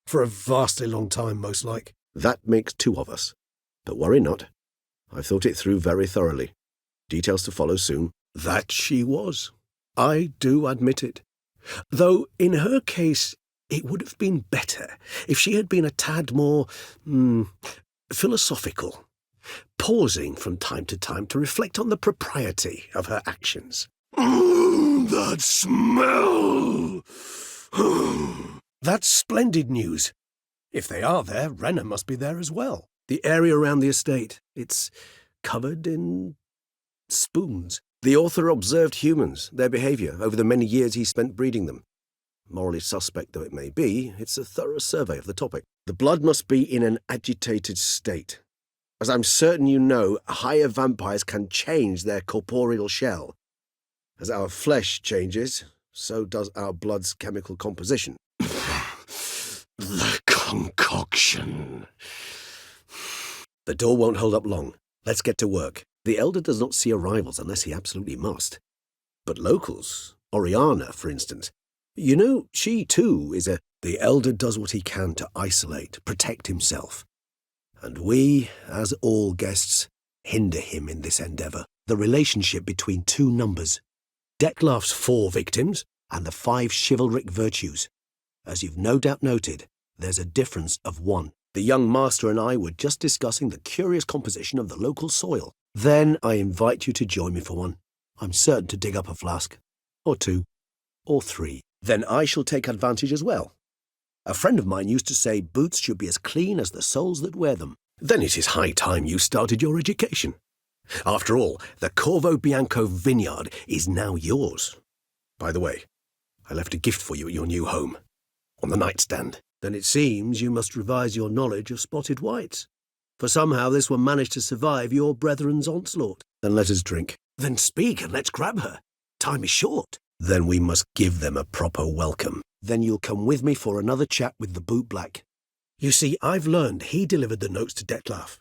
For a vastly long time, most like. That makes two of us. But worry not. I've thought it through very thoroughly. Details to follow soon. That she was. I do admit it. Though, in her case, it would have been better if she had been a tad more, philosophical, pausing from time to reflect on the propriety of her actions. That smell! That's splendid news. If they are there, Renner must be there as well. The area around the estate, it's covered in spoons. The author observed humans, their behaviour, over the many years he spent breeding them. Morally suspect though it may be, it's a thorough survey of the topic. The blood must be in an agitated state. As I'm certain you know, higher vampires can change their corporeal shell. As our flesh changes, so does our blood's chemical composition. The concoction. The door won't hold up long. Let's get to work. The Elder does not see arrivals unless he absolutely must. But locals, Oriana, for instance, you know, she too is a... The Elder does what he can to isolate, protect himself. And we, as all guests, hinder him in this endeavour. The relationship between two numbers. Dettlaff's 4 victims and the 5 chivalric virtues. As you've no doubt noted, there's a difference of 1. The young master and I were just discussing the curious composition of the local soil. Then I invite you to join me for one. I'm certain to dig up a flask. Or 2. Or 3. Then I shall take advantage as well. A friend of mine used to say boots should be as clean as the soles that wear them. Then it is high time you started your education. After all, the Corvo Bianco vineyard is now yours. By the way, I left a gift for you at your new home. On the nightstand. Then it seems you must revise your knowledge of spotted whites. For somehow this one managed to survive your brethren's onslaught. Then let us drink. Then speak and let's grab her. Time is short. Then we must give them a proper welcome. Then you'll come with me for another chat with the bootblack. You see, I've learned he delivered the notes to Dettlaff.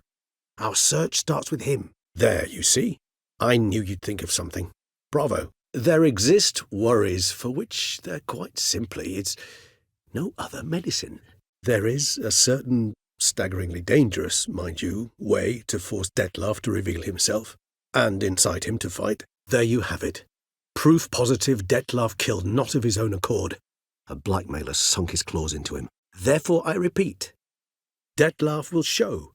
Our search starts with him. There, you see. I knew you'd think of something. Bravo. There exist worries for which they're quite simply, it's no other medicine. There is a certain, staggeringly dangerous, mind you, way to force Dettlaff to reveal himself, and incite him to fight. There you have it. Proof positive Dettlaff killed not of his own accord. A blackmailer sunk his claws into him. Therefore, I repeat, Dettlaff will show.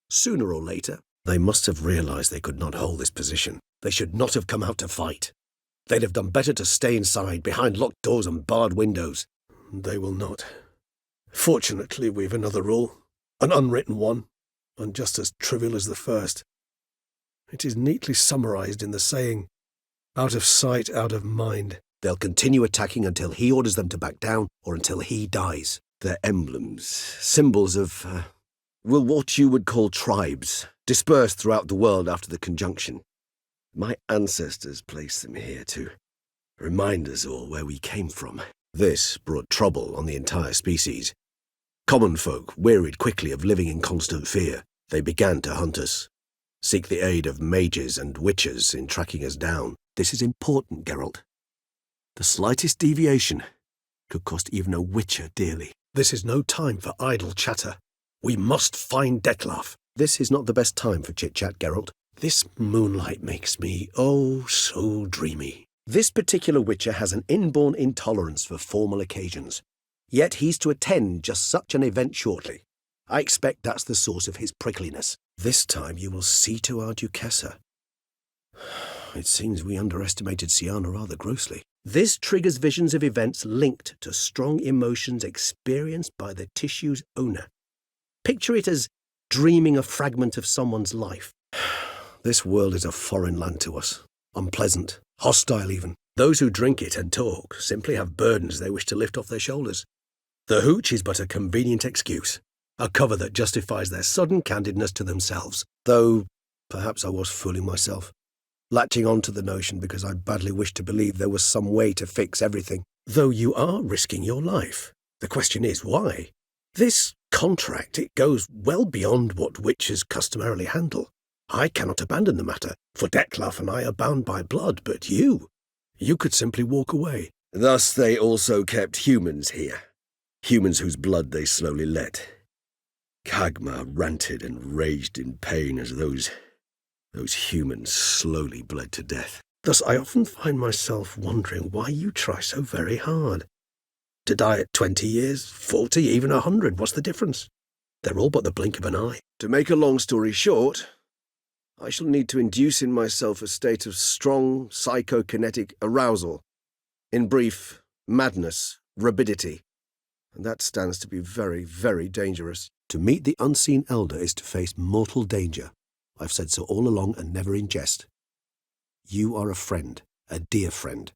Sooner or later, they must have realised they could not hold this position. They should not have come out to fight. They'd have done better to stay inside, behind locked doors and barred windows. They will not. Fortunately, we've another rule, an unwritten one, and just as trivial as the first. It is neatly summarised in the saying, out of sight, out of mind. They'll continue attacking until he orders them to back down, or until he dies. They're emblems, symbols of, what you would call tribes, dispersed throughout the world after the conjunction. My ancestors placed them here to remind us all where we came from. This brought trouble on the entire species. Common folk wearied quickly of living in constant fear. They began to hunt us, seek the aid of mages and witches in tracking us down. This is important, Geralt. The slightest deviation could cost even a witcher dearly. This is no time for idle chatter. We must find Dettlaff. This is not the best time for chit-chat, Geralt. This moonlight makes me, oh, so dreamy. This particular witcher has an inborn intolerance for formal occasions. Yet he's to attend just such an event shortly. I expect that's the source of his prickliness. This time you will see to our Duchessa. It seems we underestimated Siana rather grossly. This triggers visions of events linked to strong emotions experienced by the tissue's owner. Picture it as dreaming a fragment of someone's life. This world is a foreign land to us. Unpleasant, hostile even. Those who drink it and talk simply have burdens they wish to lift off their shoulders. The hooch is but a convenient excuse, a cover that justifies their sudden candidness to themselves, though perhaps I was fooling myself, latching on to the notion because I badly wished to believe there was some way to fix everything. Though you are risking your life. The question is, why? This contract, it goes well beyond what witches customarily handle. I cannot abandon the matter, for Detlef and I are bound by blood, but you could simply walk away. Thus they also kept humans here. Humans whose blood they slowly let. Kagma ranted and raged in pain as those humans slowly bled to death. Thus I often find myself wondering why you try so very hard. To die at 20 years, 40, even 100, what's the difference? They're all but the blink of an eye. To make a long story short, I shall need to induce in myself a state of strong psychokinetic arousal. In brief, madness, rabidity. And that stands to be very, very dangerous. To meet the unseen elder is to face mortal danger. I've said so all along and never in jest. You are a friend, a dear friend.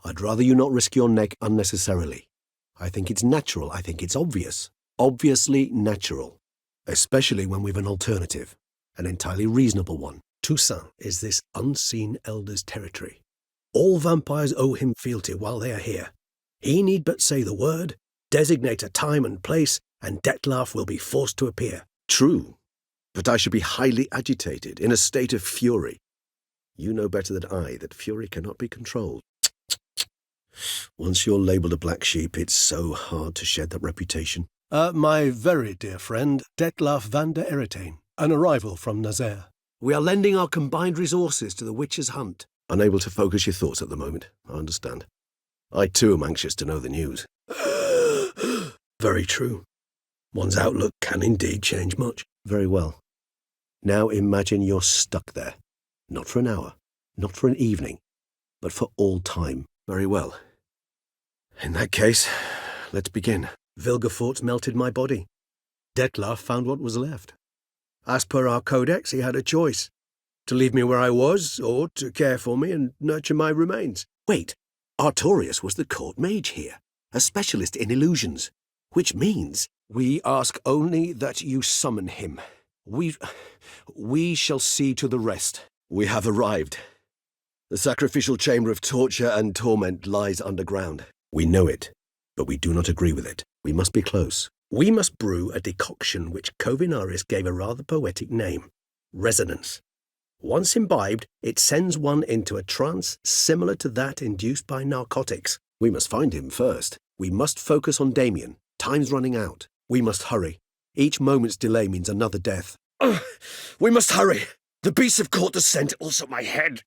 I'd rather you not risk your neck unnecessarily. I think it's natural, I think it's obvious. Obviously natural. Especially when we've an alternative, an entirely reasonable one. Toussaint is this unseen elder's territory. All vampires owe him fealty while they are here. He need but say the word, designate a time and place, and Detlef will be forced to appear. True, but I should be highly agitated, in a state of fury. You know better than I that fury cannot be controlled. Once you're labelled a black sheep, it's so hard to shed that reputation. My very dear friend, Detlef van der Eretain, an arrival from Nazaire. We are lending our combined resources to the witch's hunt. Unable to focus your thoughts at the moment, I understand. I too am anxious to know the news. Very true. One's outlook can indeed change much. Very well. Now imagine you're stuck there. Not for an hour, not for an evening, but for all time. Very well. In that case, let's begin. Vilgefortz melted my body. Detlef found what was left. As per our codex, he had a choice. To leave me where I was, or to care for me and nurture my remains. Wait, Artorius was the court mage here, a specialist in illusions, which means... We ask only that you summon him. We shall see to the rest. We have arrived. The sacrificial chamber of torture and torment lies underground. We know it, but we do not agree with it. We must be close. We must brew a decoction which Covinaris gave a rather poetic name, resonance. Once imbibed, it sends one into a trance similar to that induced by narcotics. We must find him first. We must focus on Damien. Time's running out. We must hurry. Each moment's delay means another death. We must hurry. The beasts have caught the scent. Also my head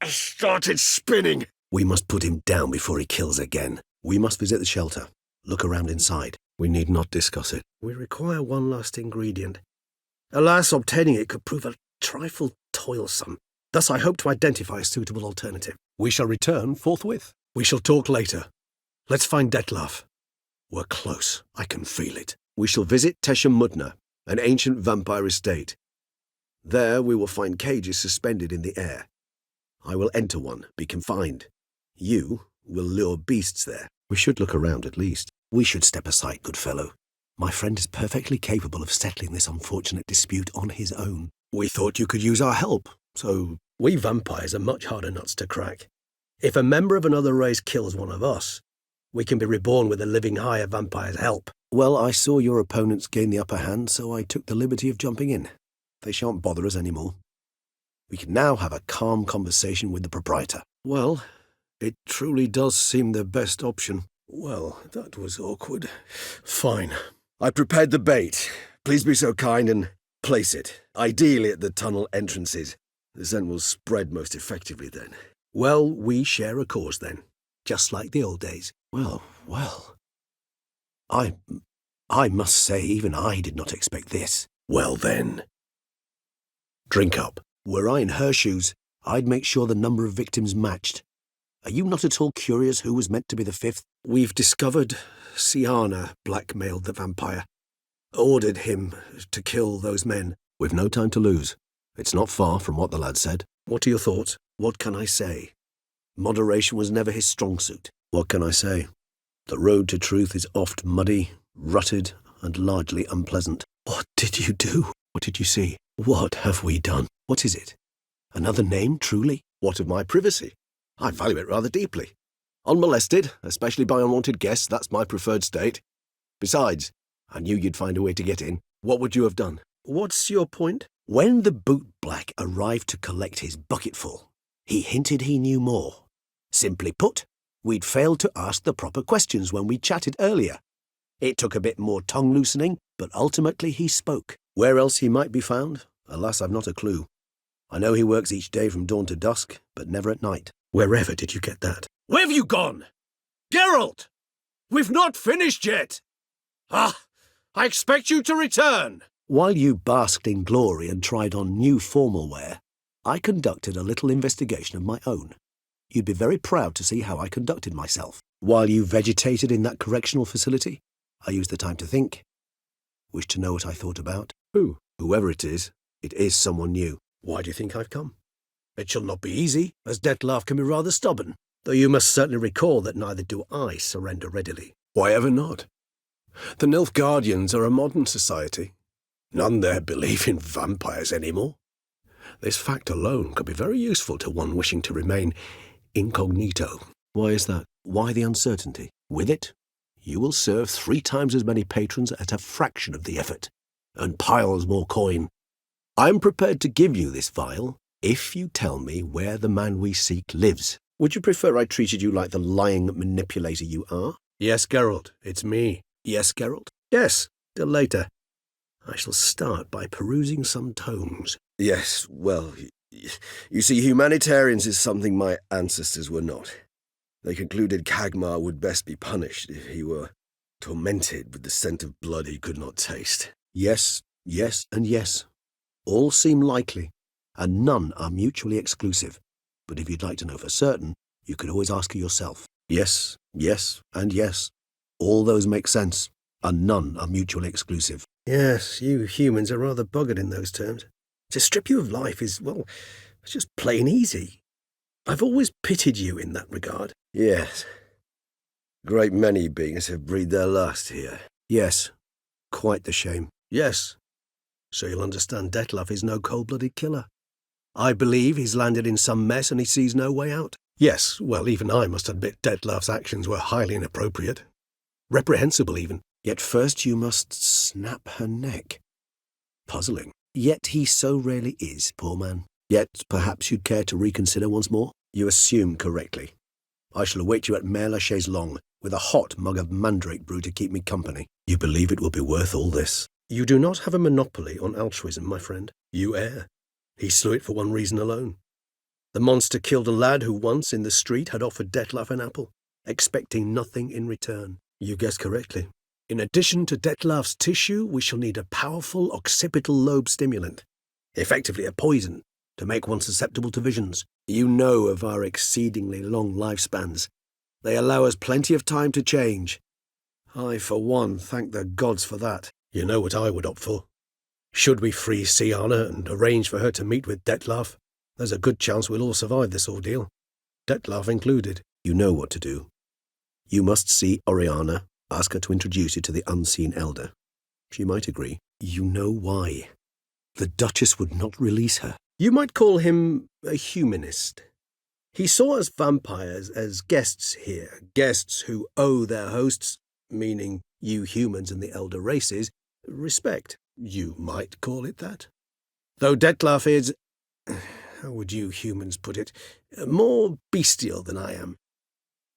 has started spinning. We must put him down before he kills again. We must visit the shelter. Look around inside. We need not discuss it. We require one last ingredient. Alas, obtaining it could prove a trifle toilsome. Thus I hope to identify a suitable alternative. We shall return forthwith. We shall talk later. Let's find Detlef. We're close. I can feel it. We shall visit Teshem Mudna, an ancient vampire estate. There we will find cages suspended in the air. I will enter one, be confined. You will lure beasts there. We should look around at least. We should step aside, good fellow. My friend is perfectly capable of settling this unfortunate dispute on his own. We thought you could use our help, so... We vampires are much harder nuts to crack. If a member of another race kills one of us, we can be reborn with a living higher vampire's help. Well, I saw your opponents gain the upper hand, so I took the liberty of jumping in. They shan't bother us anymore. We can now have a calm conversation with the proprietor. Well, it truly does seem the best option. Well, that was awkward. Fine. I prepared the bait. Please be so kind and place it, ideally at the tunnel entrances. The scent will spread most effectively then. Well, we share a cause then, just like the old days. Well. I must say even I did not expect this. Well then. Drink up. Were I in her shoes, I'd make sure the number of victims matched. Are you not at all curious who was meant to be the fifth? We've discovered Siana blackmailed the vampire. Ordered him to kill those men. We've no time to lose. It's not far from what the lad said. What are your thoughts? What can I say? Moderation was never his strong suit. What can I say? The road to truth is oft muddy, rutted, and largely unpleasant. What did you do? What did you see? What have we done? What is it? Another name, truly? What of my privacy? I value it rather deeply. Unmolested, especially by unwanted guests, that's my preferred state. Besides, I knew you'd find a way to get in. What would you have done? What's your point? When the boot-black arrived to collect his bucketful, he hinted he knew more. Simply put, we'd failed to ask the proper questions when we chatted earlier. It took a bit more tongue-loosening, but ultimately he spoke. Where else he might be found? Alas, I've not a clue. I know he works each day from dawn to dusk, but never at night. Wherever did you get that? Where have you gone? Geralt! We've not finished yet! Ah, I expect you to return! While you basked in glory and tried on new formal wear, I conducted a little investigation of my own. You'd be very proud to see how I conducted myself. While you vegetated in that correctional facility, I used the time to think. Wish to know what I thought about? Who? Whoever it is someone new. Why do you think I've come? It shall not be easy, as Dettlaff can be rather stubborn, though you must certainly recall that neither do I surrender readily. Why ever not? The Nilfgaardians are a modern society. None there believe in vampires anymore. This fact alone could be very useful to one wishing to remain incognito. Why is that? Why the uncertainty? With it, you will serve 3 times as many patrons at a fraction of the effort, and piles more coin. I'm prepared to give you this vial if you tell me where the man we seek lives. Would you prefer I treated you like the lying manipulator you are? Yes, Geralt, it's me. Yes, Geralt? Yes, till later. I shall start by perusing some tomes. Yes, well, you see, humanitarians is something my ancestors were not. They concluded Kagmar would best be punished if he were tormented with the scent of blood he could not taste. Yes, yes, and yes. All seem likely, and none are mutually exclusive. But if you'd like to know for certain, you could always ask her yourself. Yes, yes, and yes. All those make sense, and none are mutually exclusive. Yes, you humans are rather buggered in those terms. To strip you of life is, well, it's just plain easy. I've always pitied you in that regard. Yes. A great many beings have breathed their last here. Yes. Quite the shame. Yes. So you'll understand Dettlaff is no cold-blooded killer. I believe he's landed in some mess and he sees no way out. Yes, well, even I must admit Dettlaff's actions were highly inappropriate. Reprehensible, even. Yet first you must snap her neck. Puzzling. Yet he so rarely is, poor man. Yet perhaps you'd care to reconsider once more? You assume correctly. I shall await you at Mare la Chaise-Longue with a hot mug of mandrake brew to keep me company. You believe it will be worth all this? You do not have a monopoly on altruism, my friend. You err. He slew it for one reason alone. The monster killed a lad who once in the street had offered Dettlaff an apple, expecting nothing in return. You guessed correctly. In addition to Dettlaff's tissue, we shall need a powerful occipital lobe stimulant, effectively a poison, to make one susceptible to visions. You know of our exceedingly long lifespans. They allow us plenty of time to change. I, for one, thank the gods for that. You know what I would opt for. Should we free Siana and arrange for her to meet with Dettlaff, there's a good chance we'll all survive this ordeal. Dettlaff included. You know what to do. You must see Oriana. Ask her to introduce you to the unseen elder. She might agree. You know why. The Duchess would not release her. You might call him a humanist. He saw us vampires as guests here, guests who owe their hosts, meaning you humans and the elder races, respect. You might call it that. Though Dettlaff is, how would you humans put it, more bestial than I am.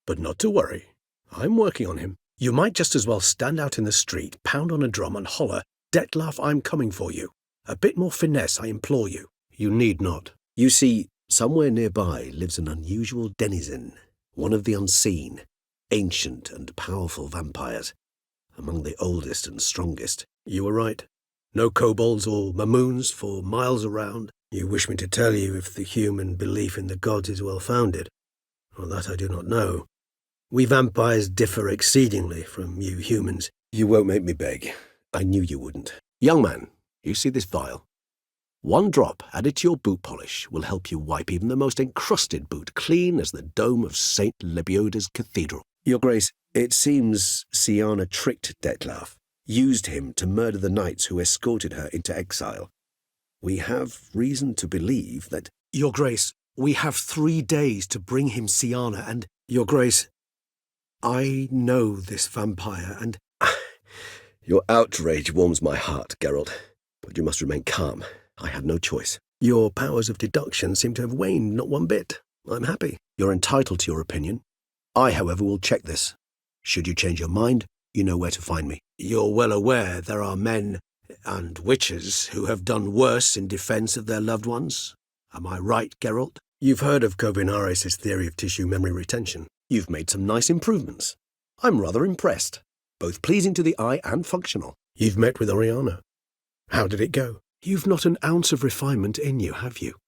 But not to worry. I'm working on him. You might just as well stand out in the street, pound on a drum and holler, Dettlaff, I'm coming for you. A bit more finesse, I implore you. You need not. You see, somewhere nearby lives an unusual denizen, one of the unseen, ancient and powerful vampires, among the oldest and strongest. You were right. No kobolds or mamoons for miles around. You wish me to tell you if the human belief in the gods is well-founded? Well, that I do not know. We vampires differ exceedingly from you humans. You won't make me beg. I knew you wouldn't. Young man, you see this vial? 1 drop added to your boot polish will help you wipe even the most encrusted boot clean as the dome of St. Lebioda's Cathedral. Your Grace, it seems Siana tricked Detlaff, used him to murder the knights who escorted her into exile. We have reason to believe that... Your Grace, we have 3 days to bring him Siana, and... Your Grace, I know this vampire, and... Your outrage warms my heart, Geralt, but you must remain calm. I had no choice. Your powers of deduction seem to have waned not one bit. I'm happy. You're entitled to your opinion. I, however, will check this. Should you change your mind, you know where to find me. You're well aware there are men and witches who have done worse in defense of their loved ones. Am I right, Geralt? You've heard of Covinaris' theory of tissue memory retention. You've made some nice improvements. I'm rather impressed. Both pleasing to the eye and functional. You've met with Oriana. How did it go? You've not an ounce of refinement in you, have you?